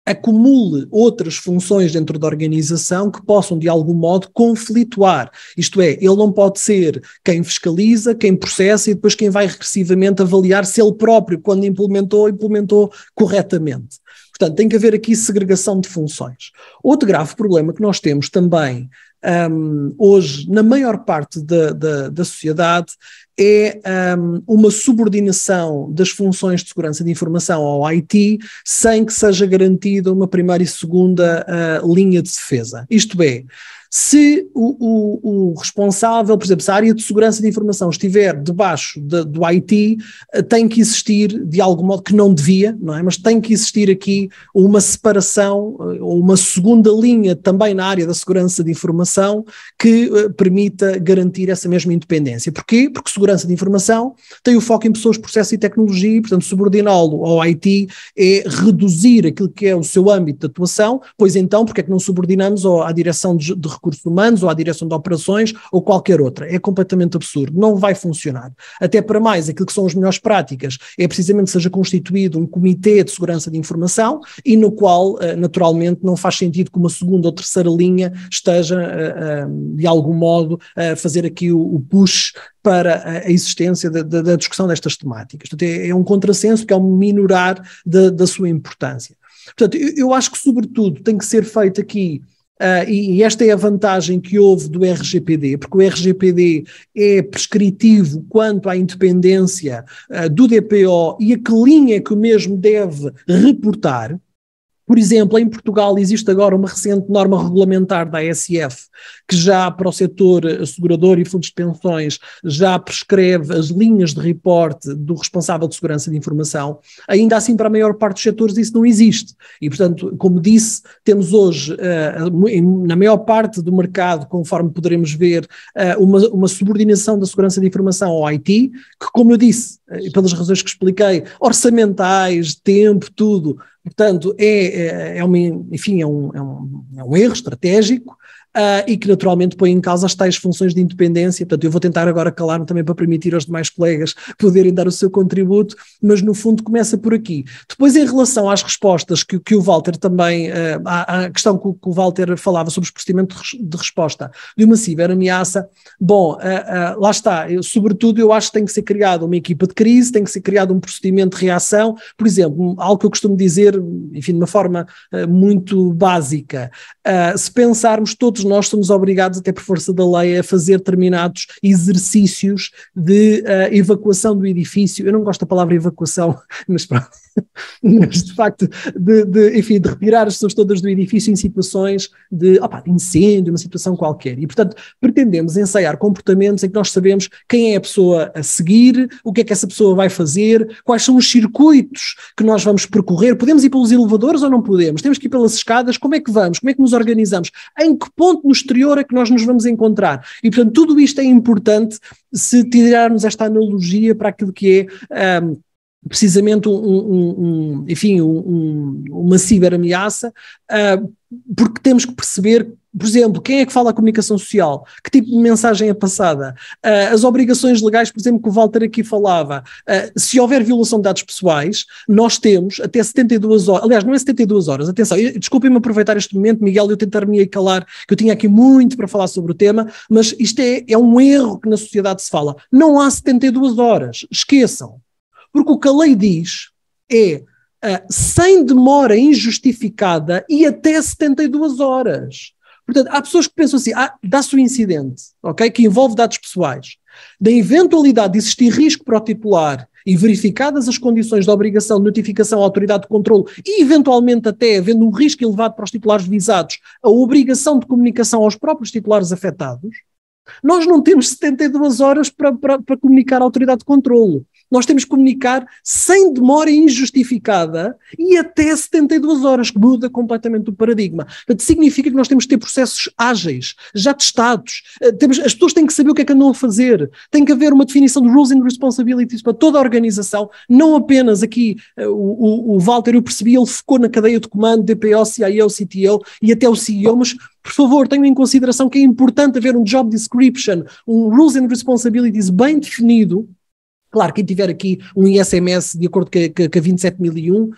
acumule outras funções dentro da organização que possam, de algum modo, conflituar. Isto é, ele não pode ser quem fiscaliza, quem processa e depois quem vai regressivamente avaliar se ele próprio, quando implementou corretamente. Portanto, tem que haver aqui segregação de funções. Outro grave problema que nós temos também hoje, na maior parte da sociedade, é uma subordinação das funções de segurança de informação ao IT sem que seja garantida uma primeira e segunda linha de defesa. Isto é, se o responsável, por exemplo, se a área de segurança de informação estiver debaixo do IT, tem que existir, de algum modo, que não devia, não é? Mas tem que existir aqui uma separação, ou uma segunda linha também na área da segurança de informação, legislação que permita garantir essa mesma independência. Porquê? Porque segurança de informação tem o foco em pessoas, processos e tecnologia, e, portanto, subordiná-lo ao IT é reduzir aquilo que é o seu âmbito de atuação, pois então, porque é que não subordinamos à direção de recursos humanos ou à direção de operações ou qualquer outra? É completamente absurdo, não vai funcionar. Até para mais, aquilo que são as melhores práticas é precisamente que seja constituído um comitê de segurança de informação e no qual, naturalmente, não faz sentido que uma segunda ou terceira linha esteja, de algum modo, a fazer aqui o push para a existência da discussão destas temáticas. Portanto, é um contrassenso que é um minorar da sua importância. Portanto, eu acho que, sobretudo, tem que ser feito aqui, e esta é a vantagem que houve do RGPD, porque o RGPD é prescritivo quanto à independência do DPO e a que linha que o mesmo deve reportar. Por exemplo, em Portugal existe agora uma recente norma regulamentar da ASF que já para o setor assegurador e fundos de pensões já prescreve as linhas de reporte do responsável de segurança de informação. Ainda assim, para a maior parte dos setores isso não existe. E, portanto, como disse, temos hoje, na maior parte do mercado, conforme poderemos ver, uma subordinação da segurança de informação ao IT, que, como eu disse, pelas razões que expliquei, orçamentais, tempo, tudo. Portanto, é um erro estratégico e que naturalmente põe em causa as tais funções de independência. Portanto, eu vou tentar agora calar-me também para permitir aos demais colegas poderem dar o seu contributo, mas no fundo começa por aqui. Depois, em relação às respostas que o Walter também, à questão que o Walter falava sobre os procedimentos de resposta de uma ciberameaça, bom, lá está, sobretudo eu acho que tem que ser criada uma equipa de crise, tem que ser criado um procedimento de reação, por exemplo, algo que eu costumo dizer, enfim, de uma forma muito básica, se pensarmos todos nós somos obrigados, até por força da lei, a fazer determinados exercícios de evacuação do edifício. Eu não gosto da palavra evacuação, mas pronto. Mas de facto de retirar as pessoas todas do edifício em situações de incêndio, uma situação qualquer. E portanto pretendemos ensaiar comportamentos em que nós sabemos quem é a pessoa a seguir, o que é que essa pessoa vai fazer, quais são os circuitos que nós vamos percorrer, podemos ir pelos elevadores ou não podemos, temos que ir pelas escadas, como é que vamos, como é que nos organizamos, em que ponto no exterior é que nós nos vamos encontrar. E portanto tudo isto é importante se tirarmos esta analogia para aquilo que é precisamente uma ciberameaça, porque temos que perceber, por exemplo, quem é que fala a comunicação social, que tipo de mensagem é passada, as obrigações legais, por exemplo, que o Walter aqui falava, se houver violação de dados pessoais, nós temos até 72 horas, aliás, não é 72 horas, atenção, desculpem-me aproveitar este momento, Miguel, eu tentar-me calar, que eu tinha aqui muito para falar sobre o tema, mas isto é um erro que na sociedade se fala, não há 72 horas, esqueçam. Porque o que a lei diz é sem demora injustificada e até 72 horas. Portanto, há pessoas que pensam assim, dá-se um incidente, ok, que envolve dados pessoais. Da eventualidade de existir risco para o titular e verificadas as condições da obrigação de notificação à autoridade de controlo e eventualmente até havendo um risco elevado para os titulares visados, a obrigação de comunicação aos próprios titulares afetados, nós não temos 72 horas para comunicar à autoridade de controlo. Nós temos que comunicar sem demora injustificada e até 72 horas, que muda completamente o paradigma. Portanto, significa que nós temos que ter processos ágeis, já testados. As pessoas têm que saber o que é que andam a fazer. Tem que haver uma definição de rules and responsibilities para toda a organização, não apenas aqui o Walter, eu percebi, ele focou na cadeia de comando, DPO, CIO, CTO e até o CEO, mas por favor, tenham em consideração que é importante haver um job description, um rules and responsibilities bem definido. Claro, quem tiver aqui um ISMS de acordo com a 27001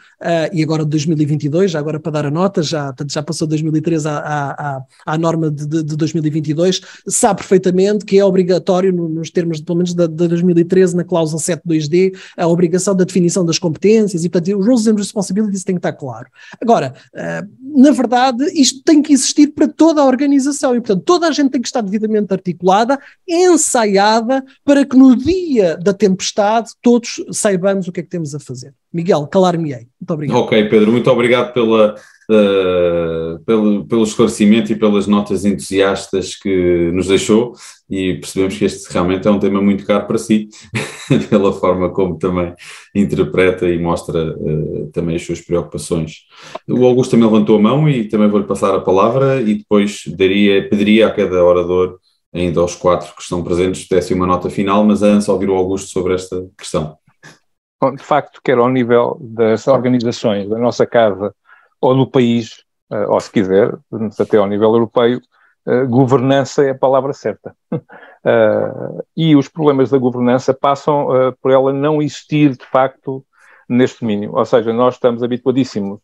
e agora de 2022, já agora para dar a nota, já passou de 2013 à norma de 2022, sabe perfeitamente que é obrigatório, nos termos pelo menos da 2013, na cláusula 7.2d, a obrigação da definição das competências e, portanto, os rules and responsibilities têm que estar claro. Agora, na verdade, isto tem que existir para toda a organização e, portanto, toda a gente tem que estar devidamente articulada, ensaiada, para que no dia da tempestade todos saibamos o que é que temos a fazer. Miguel, calar-me-ei. Muito obrigado. Ok, Pedro, muito obrigado pelo esclarecimento e pelas notas entusiastas que nos deixou, e percebemos que este realmente é um tema muito caro para si, pela forma como também interpreta e mostra também as suas preocupações. O Augusto também levantou a mão e também vou-lhe passar a palavra, e depois pediria a cada orador, ainda aos 4 que estão presentes, desse uma nota final, mas antes ouvir o Augusto sobre esta questão. Bom, de facto, quer ao nível das organizações da nossa casa ou do país, ou se quiser, até ao nível europeu, governança é a palavra certa. E os problemas da governança passam por ela não existir, de facto, neste domínio. Ou seja, nós estamos habituadíssimos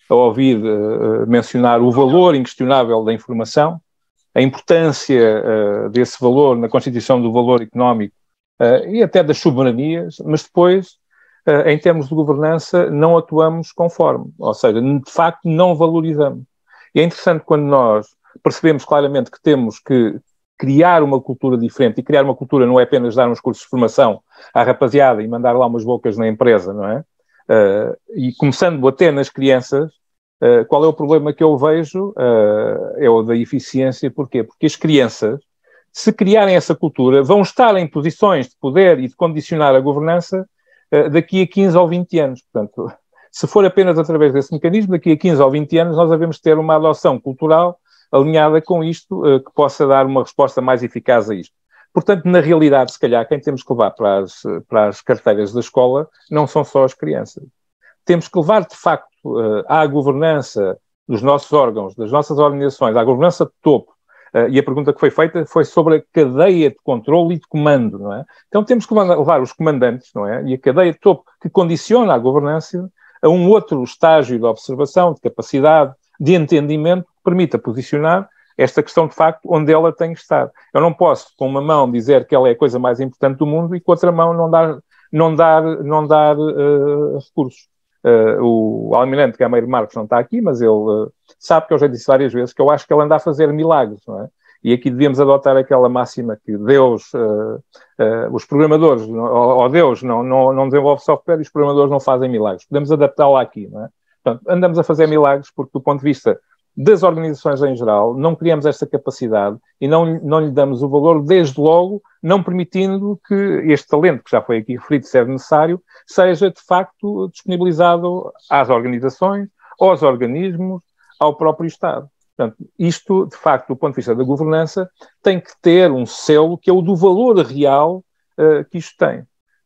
a ouvir mencionar o valor inquestionável da informação, a importância desse valor na constituição do valor económico e até das soberanias, mas depois, em termos de governança, não atuamos conforme, ou seja, de facto não valorizamos. E é interessante quando nós percebemos claramente que temos que criar uma cultura diferente, e criar uma cultura não é apenas dar uns cursos de formação à rapaziada e mandar lá umas bocas na empresa, não é? E começando até nas crianças, qual é o problema que eu vejo? É o da eficiência. Porquê? Porque as crianças, se criarem essa cultura, vão estar em posições de poder e de condicionar a governança daqui a 15 ou 20 anos. Portanto, se for apenas através desse mecanismo, daqui a 15 ou 20 anos nós devemos ter uma adoção cultural alinhada com isto, que possa dar uma resposta mais eficaz a isto. Portanto, na realidade, se calhar, quem temos que levar para as carteiras da escola não são só as crianças. Temos que levar, de facto, à governança dos nossos órgãos, das nossas organizações, à governança de topo, e a pergunta que foi feita foi sobre a cadeia de controle e de comando, não é? Então temos que levar os comandantes, não é? E a cadeia de topo que condiciona a governança a um outro estágio de observação, de capacidade, de entendimento, que permita posicionar esta questão, de facto, onde ela tem que estar. Eu não posso, com uma mão, dizer que ela é a coisa mais importante do mundo e com outra mão não dar recursos. O Almirante Gameiro Marques não está aqui, mas ele sabe que eu já disse várias vezes que eu acho que ele anda a fazer milagres, não é? E aqui devíamos adotar aquela máxima que Deus, os programadores, ou Deus não desenvolve software e os programadores não fazem milagres. Podemos adaptá-la aqui, não é? Portanto, andamos a fazer milagres porque, do ponto de vista das organizações em geral, não criamos esta capacidade e não lhe damos o valor, desde logo, não permitindo que este talento, que já foi aqui referido, se é necessário, seja, de facto, disponibilizado às organizações, aos organismos, ao próprio Estado. Portanto, isto, de facto, do ponto de vista da governança, tem que ter um selo que é o do valor real que isto tem.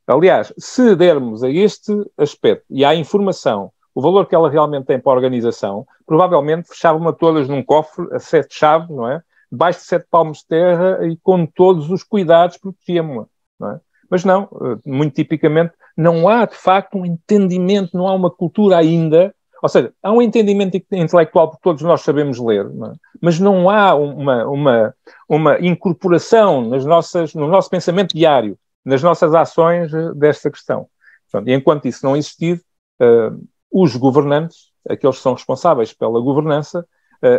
Aliás, se dermos a este aspecto e à informação o valor que ela realmente tem para a organização, provavelmente fechavam-na todas num cofre a 7 chaves, não é? Debaixo de 7 palmos de terra e com todos os cuidados protegíamos-la, não é? Mas não, muito tipicamente, não há de facto um entendimento, não há uma cultura ainda, ou seja, há um entendimento intelectual porque todos nós sabemos ler, não é? Mas não há uma incorporação no nosso pensamento diário, nas nossas ações desta questão. Portanto, e enquanto isso não existir, os governantes, aqueles que são responsáveis pela governança,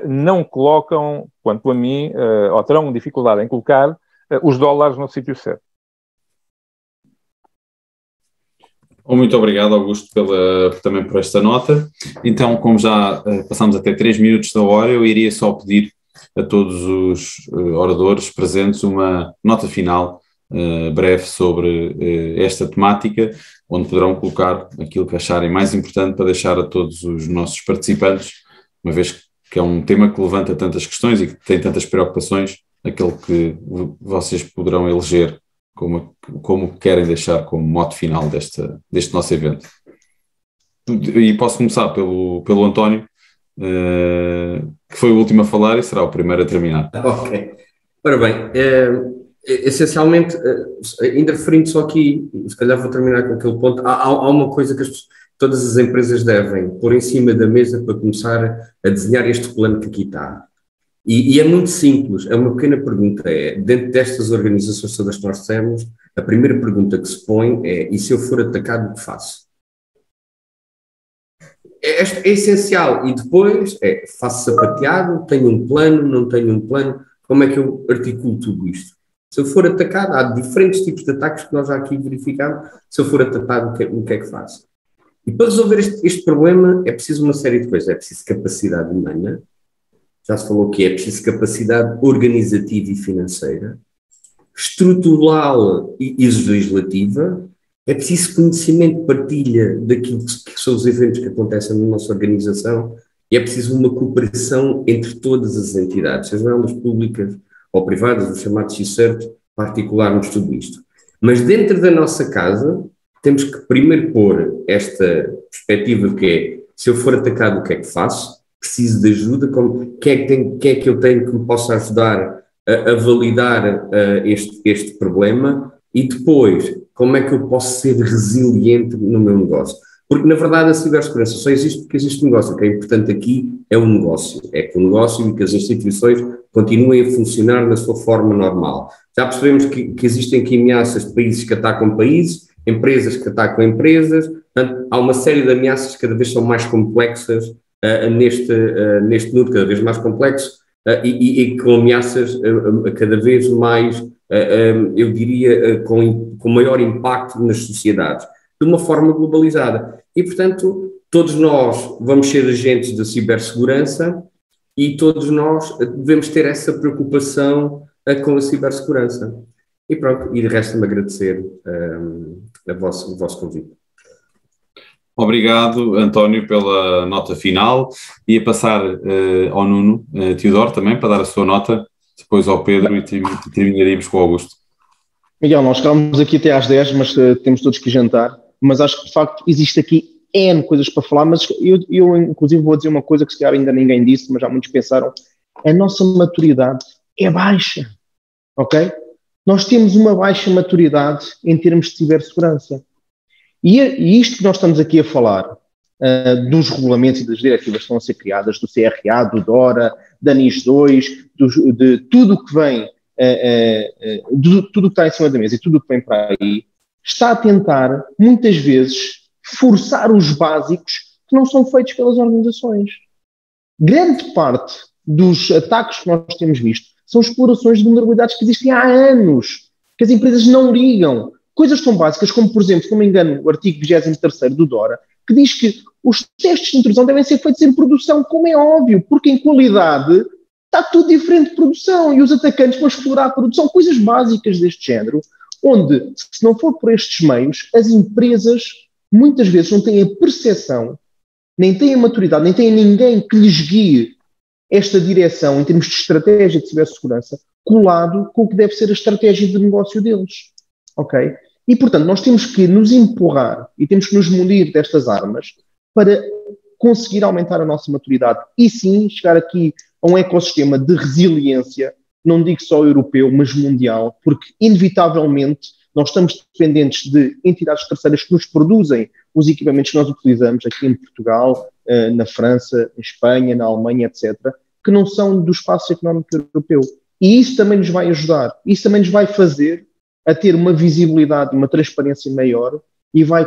não colocam, quanto a mim, ou terão dificuldade em colocar os dólares no sítio certo. Muito obrigado, Augusto, também por esta nota. Então, como já passamos até 3 minutos da hora, eu iria só pedir a todos os oradores presentes uma nota final breve sobre esta temática, onde poderão colocar aquilo que acharem mais importante para deixar a todos os nossos participantes, uma vez que é um tema que levanta tantas questões e que tem tantas preocupações, aquele que vocês poderão eleger como querem deixar como mote final deste nosso evento. E posso começar pelo António, que foi o último a falar e será o primeiro a terminar. Ok. Ora bem, essencialmente, ainda referindo só aqui, se calhar vou terminar com aquele ponto, há uma coisa que todas as empresas devem pôr em cima da mesa para começar a desenhar este plano que aqui está. E é muito simples, é uma pequena pergunta, dentro destas organizações todas que nós temos, a primeira pergunta que se põe é: e se eu for atacado, o que faço? É essencial. E depois faço sapateado, tenho um plano, não tenho um plano, como é que eu articulo tudo isto? Se eu for atacado, há diferentes tipos de ataques que nós já aqui verificamos. Se eu for atacado, o que é que faço? E para resolver este problema é preciso uma série de coisas. É preciso capacidade humana, já se falou que é preciso capacidade organizativa e financeira, estrutural e legislativa, é preciso conhecimento, partilha daquilo que são os eventos que acontecem na nossa organização, e é preciso uma cooperação entre todas as entidades, sejam elas públicas ou privadas, os chamados C-Cert, particularmos tudo isto. Mas dentro da nossa casa, temos que primeiro pôr esta perspectiva que é, se eu for atacado, o que é que faço? Preciso de ajuda, quem é que eu tenho que me possa ajudar a validar este problema, e depois, como é que eu posso ser resiliente no meu negócio? Porque, na verdade, a cibersegurança só existe porque existe um negócio. O que é importante aqui é o negócio. É que o negócio e que as instituições continuem a funcionar na sua forma normal. Já percebemos que existem aqui ameaças de países que atacam países, empresas que atacam empresas. Portanto, há uma série de ameaças que cada vez são mais complexas neste mundo, cada vez mais complexo, e com ameaças cada vez mais, eu diria, com maior impacto nas sociedades, de uma forma globalizada. E, portanto, todos nós vamos ser agentes da cibersegurança e todos nós devemos ter essa preocupação com a cibersegurança. E pronto, e resta-me agradecer o vosso convite. Obrigado, António, pela nota final. Ia passar ao Nuno Teodoro também, para dar a sua nota, depois ao Pedro, e terminaríamos com o Augusto. Miguel, nós ficámos aqui até às 10, mas temos todos que jantar. Mas acho que, de facto, existe aqui N coisas para falar, mas eu inclusive, vou dizer uma coisa que se calhar ainda ninguém disse, mas já muitos pensaram. A nossa maturidade é baixa, ok? Nós temos uma baixa maturidade em termos de cibersegurança. E isto que nós estamos aqui a falar, dos regulamentos e das diretivas que estão a ser criadas, do CRA, do DORA, da NIS2, de tudo o que vem, tudo o que está em cima da mesa e tudo o que vem para aí, está a tentar, muitas vezes, forçar os básicos que não são feitos pelas organizações. Grande parte dos ataques que nós temos visto são explorações de vulnerabilidades que existem há anos, que as empresas não ligam. Coisas tão básicas como, por exemplo, se não me engano, o artigo 23º do DORA, que diz que os testes de intrusão devem ser feitos em produção, como é óbvio, porque em qualidade está tudo diferente de produção e os atacantes vão explorar a produção, coisas básicas deste género, onde, se não for por estes meios, as empresas muitas vezes não têm a percepção, nem têm a maturidade, nem têm ninguém que lhes guie esta direção em termos de estratégia de cibersegurança colado com o que deve ser a estratégia de negócio deles. Ok? E, portanto, nós temos que nos empurrar e temos que nos munir destas armas para conseguir aumentar a nossa maturidade e, sim, chegar aqui a um ecossistema de resiliência, não digo só europeu, mas mundial, porque, inevitavelmente, nós estamos dependentes de entidades terceiras que nos produzem os equipamentos que nós utilizamos aqui em Portugal, na França, em Espanha, na Alemanha, etc., que não são do espaço económico europeu. E isso também nos vai ajudar, isso também nos vai fazer a ter uma visibilidade, uma transparência maior e vai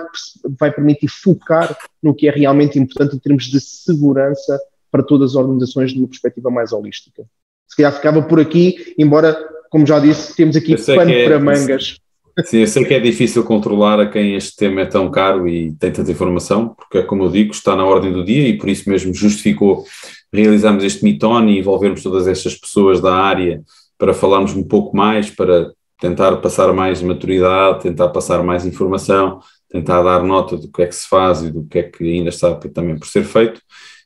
permitir focar no que é realmente importante em termos de segurança para todas as organizações de uma perspectiva mais holística. Se calhar ficava por aqui, embora, como já disse, temos aqui pano para mangas. Sim, eu sei que é difícil controlar a quem este tema é tão caro e tem tanta informação, porque, como eu digo, está na ordem do dia e por isso mesmo justificou realizarmos este Meeton e envolvermos todas estas pessoas da área para falarmos um pouco mais, para tentar passar mais maturidade, tentar passar mais informação, tentar dar nota do que é que se faz e do que é que ainda está também por ser feito.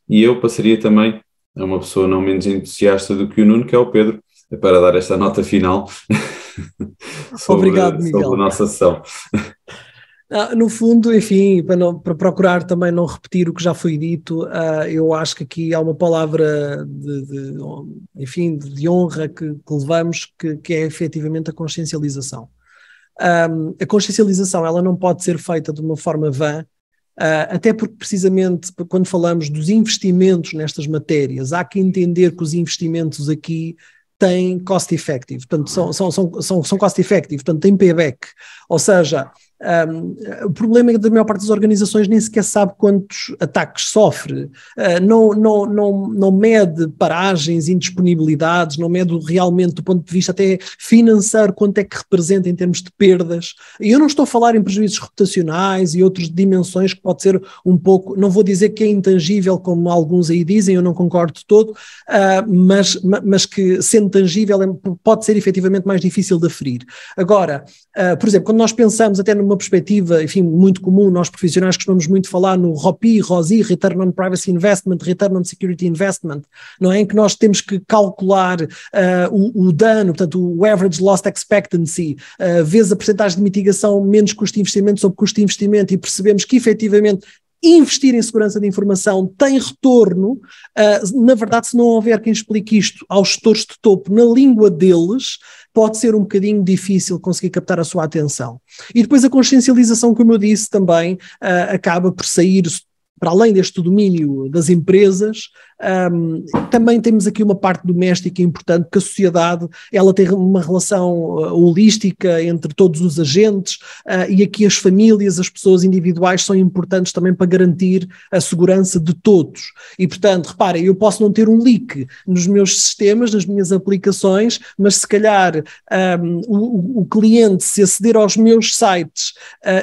E eu passaria também a uma pessoa não menos entusiasta do que o Nuno, que é o Pedro, para dar esta nota final Obrigado, Miguel. sobre a nossa sessão. No fundo, enfim, para procurar também não repetir o que já foi dito, eu acho que aqui há uma palavra de honra que levamos, que é efetivamente a consciencialização. A consciencialização, ela não pode ser feita de uma forma vã, até porque precisamente quando falamos dos investimentos nestas matérias, há que entender que os investimentos aqui têm cost effective, portanto são cost effective, portanto têm payback, ou seja, O problema é que a maior parte das organizações nem sequer sabe quantos ataques sofre, não mede paragens, indisponibilidades, não mede realmente do ponto de vista até financeiro quanto é que representa em termos de perdas. E eu não estou a falar em prejuízos reputacionais e outras dimensões que pode ser um pouco, não vou dizer que é intangível como alguns aí dizem, eu não concordo de todo, mas que sendo tangível pode ser efetivamente mais difícil de aferir. Agora, por exemplo, quando nós pensamos até numa perspectiva, enfim, muito comum, nós profissionais costumamos muito falar no ROPI, ROSI, Return on Privacy Investment, Return on Security Investment, não é? Em que nós temos que calcular o dano, portanto o average loss expectancy, vezes a percentagem de mitigação menos custo de investimento sobre custo de investimento, e percebemos que efetivamente investir em segurança de informação tem retorno. Na verdade, se não houver quem explique isto aos gestores de topo na língua deles, pode ser um bocadinho difícil conseguir captar a sua atenção. E depois a consciencialização, como eu disse, também acaba por sair para além deste domínio das empresas. Também temos aqui uma parte doméstica importante, porque a sociedade ela tem uma relação holística entre todos os agentes, e aqui as famílias, as pessoas individuais são importantes também para garantir a segurança de todos. E portanto, reparem, eu posso não ter um leak nos meus sistemas, nas minhas aplicações, mas se calhar o cliente, se aceder aos meus sites,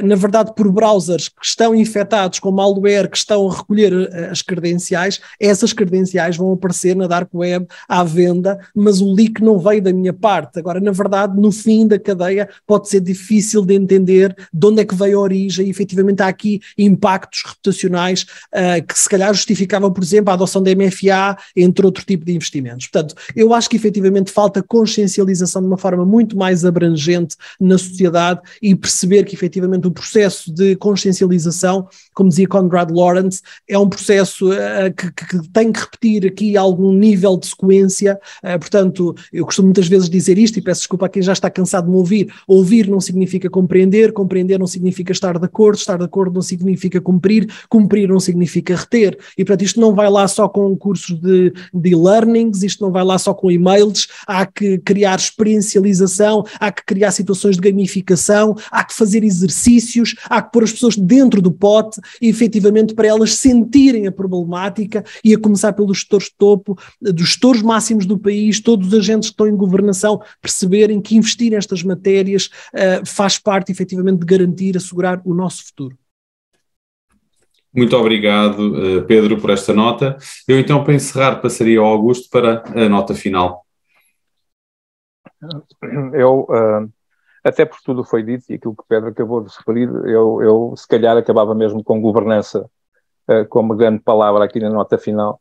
na verdade por browsers que estão infectados com malware, que estão a recolher as credenciais, essas credenciais vão aparecer na dark web à venda, mas o leak não veio da minha parte. Agora, na verdade, no fim da cadeia pode ser difícil de entender de onde é que veio a origem, e efetivamente há aqui impactos reputacionais que se calhar justificavam, por exemplo, a adoção da MFA, entre outro tipo de investimentos. Portanto, eu acho que efetivamente falta consciencialização de uma forma muito mais abrangente na sociedade, e perceber que efetivamente o processo de consciencialização, como dizia Conrad Lawrence, é um processo que tem que repetir aqui algum nível de sequência. Portanto, eu costumo muitas vezes dizer isto, e peço desculpa a quem já está cansado de me ouvir não significa compreender não significa estar de acordo não significa cumprir não significa reter, e portanto isto não vai lá só com cursos de e-learnings, isto não vai lá só com e-mails, há que criar experiencialização, há que criar situações de gamificação, há que fazer exercícios, há que pôr as pessoas dentro do pote, e efetivamente para elas sentirem a problemática, e a começar pelos gestores de topo, dos gestores máximos do país, todos os agentes que estão em governação, perceberem que investir nestas matérias faz parte efetivamente de garantir, assegurar o nosso futuro. Muito obrigado, Pedro, por esta nota. Eu então, para encerrar, passaria ao Augusto para a nota final. Eu, até por tudo foi dito, e aquilo que o Pedro acabou de referir, eu se calhar acabava mesmo com governança como grande palavra aqui na nota final,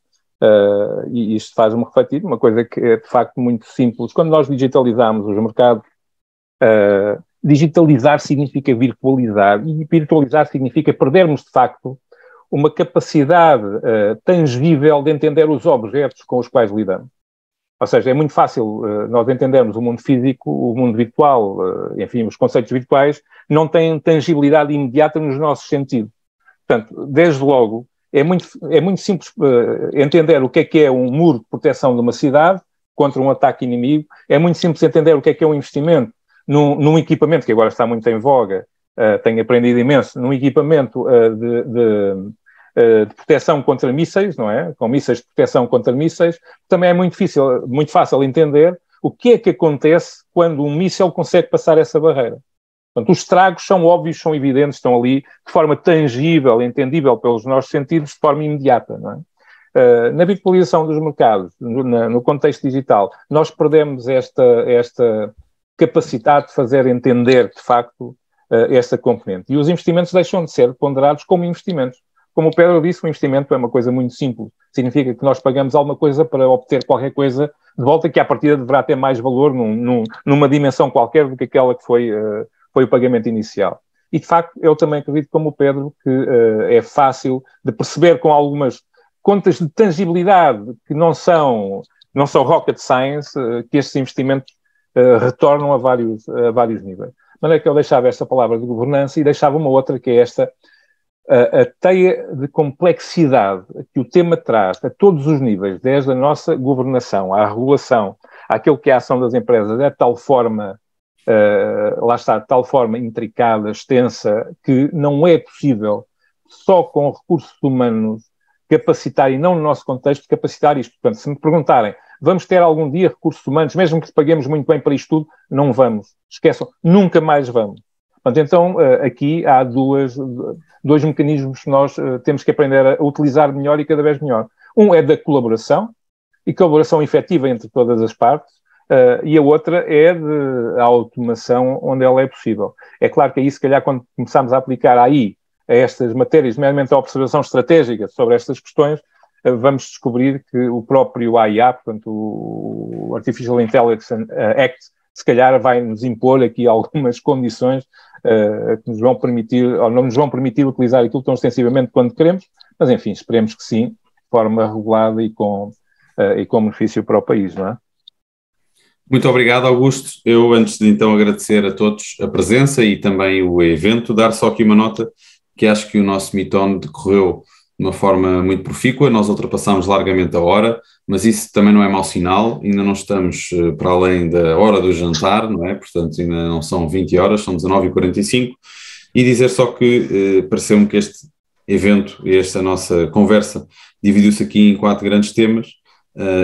e isto faz-me refletir uma coisa que é de facto muito simples. Quando nós digitalizamos os mercados, digitalizar significa virtualizar, e virtualizar significa perdermos de facto uma capacidade tangível de entender os objetos com os quais lidamos. Ou seja, é muito fácil nós entendermos o mundo físico, o mundo virtual, enfim, os conceitos virtuais não têm tangibilidade imediata nos nossos sentidos. Portanto, desde logo, é muito simples entender o que é um muro de proteção de uma cidade contra um ataque inimigo, é muito simples entender o que é um investimento num equipamento que agora está muito em voga, tenho aprendido imenso, num equipamento de proteção contra mísseis, não é? Com mísseis de proteção contra mísseis, também é muito fácil entender o que é que acontece quando um míssil consegue passar essa barreira. Portanto, os estragos são óbvios, são evidentes, estão ali de forma tangível, entendível pelos nossos sentidos, de forma imediata, não é? Na virtualização dos mercados, no contexto digital, nós perdemos esta capacidade de fazer entender, de facto, esta componente. E os investimentos deixam de ser ponderados como investimentos. Como o Pedro disse, o investimento é uma coisa muito simples. Significa que nós pagamos alguma coisa para obter qualquer coisa de volta, que à partida deverá ter mais valor numa dimensão qualquer do que aquela que foi o pagamento inicial. E, de facto, eu também acredito, como o Pedro, que é fácil de perceber com algumas contas de tangibilidade que não são rocket science, que estes investimentos retornam a vários níveis. Mas é que eu deixava esta palavra de governança e deixava uma outra, que é esta, a teia de complexidade que o tema traz a todos os níveis, desde a nossa governação, à regulação, àquilo que é a ação das empresas, é de tal forma lá está, de tal forma intricada, extensa, que não é possível só com recursos humanos capacitar, e não no nosso contexto, capacitar isto. Portanto, se me perguntarem, vamos ter algum dia recursos humanos, mesmo que paguemos muito bem para isto tudo, não vamos. Esqueçam, nunca mais vamos. Portanto, então, aqui há dois mecanismos que nós temos que aprender a utilizar melhor e cada vez melhor. Um é da colaboração, e colaboração efetiva entre todas as partes, e a outra é a automação onde ela é possível. É claro que aí, se calhar, quando começamos a aplicar aí a estas matérias, nomeadamente a observação estratégica sobre estas questões, vamos descobrir que o próprio AIA, portanto, o Artificial Intelligence Act, se calhar vai nos impor aqui algumas condições que nos vão permitir, ou não nos vão permitir utilizar aquilo tão extensivamente quando queremos, mas enfim, esperemos que sim, de forma regulada e com benefício para o país, não é? Muito obrigado, Augusto. Eu, antes de então agradecer a todos a presença e também o evento, dar só aqui uma nota, que acho que o nosso Meeton decorreu de uma forma muito profícua, nós ultrapassámos largamente a hora, mas isso também não é mau sinal, ainda não estamos para além da hora do jantar, não é? Portanto, ainda não são 20 horas, são 19h45, e dizer só que pareceu-me que este evento, esta nossa conversa, dividiu-se aqui em 4 grandes temas.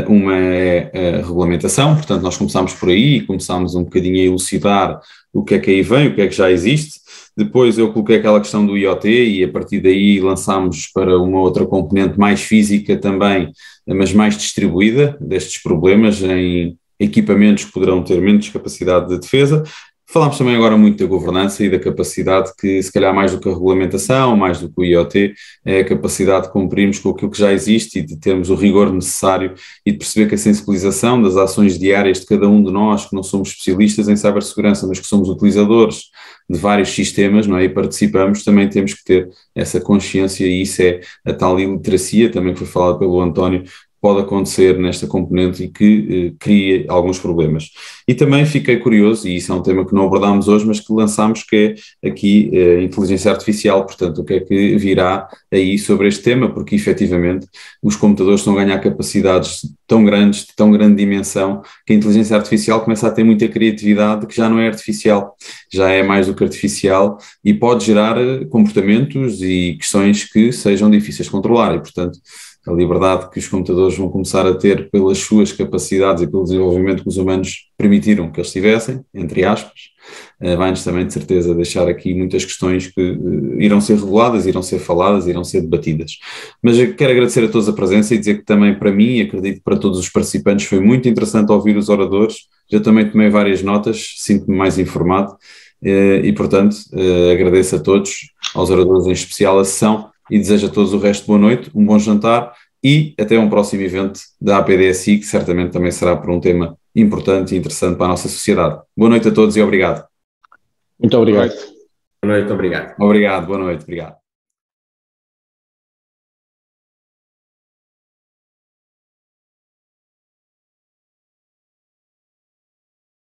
Uma é a regulamentação, portanto nós começámos por aí e começámos um bocadinho a elucidar o que é que aí vem, o que é que já existe. Depois eu coloquei aquela questão do IoT e a partir daí lançámos para uma outra componente mais física também, mas mais distribuída destes problemas em equipamentos que poderão ter menos capacidade de defesa. Falámos também agora muito da governança e da capacidade que, se calhar mais do que a regulamentação, mais do que o IoT, é a capacidade de cumprirmos com aquilo que já existe e de termos o rigor necessário e de perceber que a sensibilização das ações diárias de cada um de nós, que não somos especialistas em cibersegurança, mas que somos utilizadores de vários sistemas, não é? E participamos, também temos que ter essa consciência e isso é a tal iliteracia, também que foi falado pelo António, pode acontecer nesta componente e que cria alguns problemas. E também fiquei curioso, e isso é um tema que não abordámos hoje, mas que lançámos, que é aqui a inteligência artificial, portanto, o que é que virá aí sobre este tema, porque efetivamente os computadores estão a ganhar capacidades tão grandes, de tão grande dimensão, que a inteligência artificial começa a ter muita criatividade que já não é artificial, já é mais do que artificial e pode gerar comportamentos e questões que sejam difíceis de controlar e, portanto, a liberdade que os computadores vão começar a ter pelas suas capacidades e pelo desenvolvimento que os humanos permitiram que eles tivessem, entre aspas, vai-nos também de certeza deixar aqui muitas questões que irão ser reguladas, irão ser faladas, irão ser debatidas. Mas eu quero agradecer a todos a presença e dizer que também para mim, e acredito que para todos os participantes, foi muito interessante ouvir os oradores, eu também tomei várias notas, sinto-me mais informado e portanto agradeço a todos, aos oradores em especial a sessão, e desejo a todos o resto de boa noite, um bom jantar e até um próximo evento da APDSI, que certamente também será por um tema importante e interessante para a nossa sociedade. Boa noite a todos e obrigado. Muito obrigado. Boa noite, obrigado. Obrigado, boa noite, obrigado.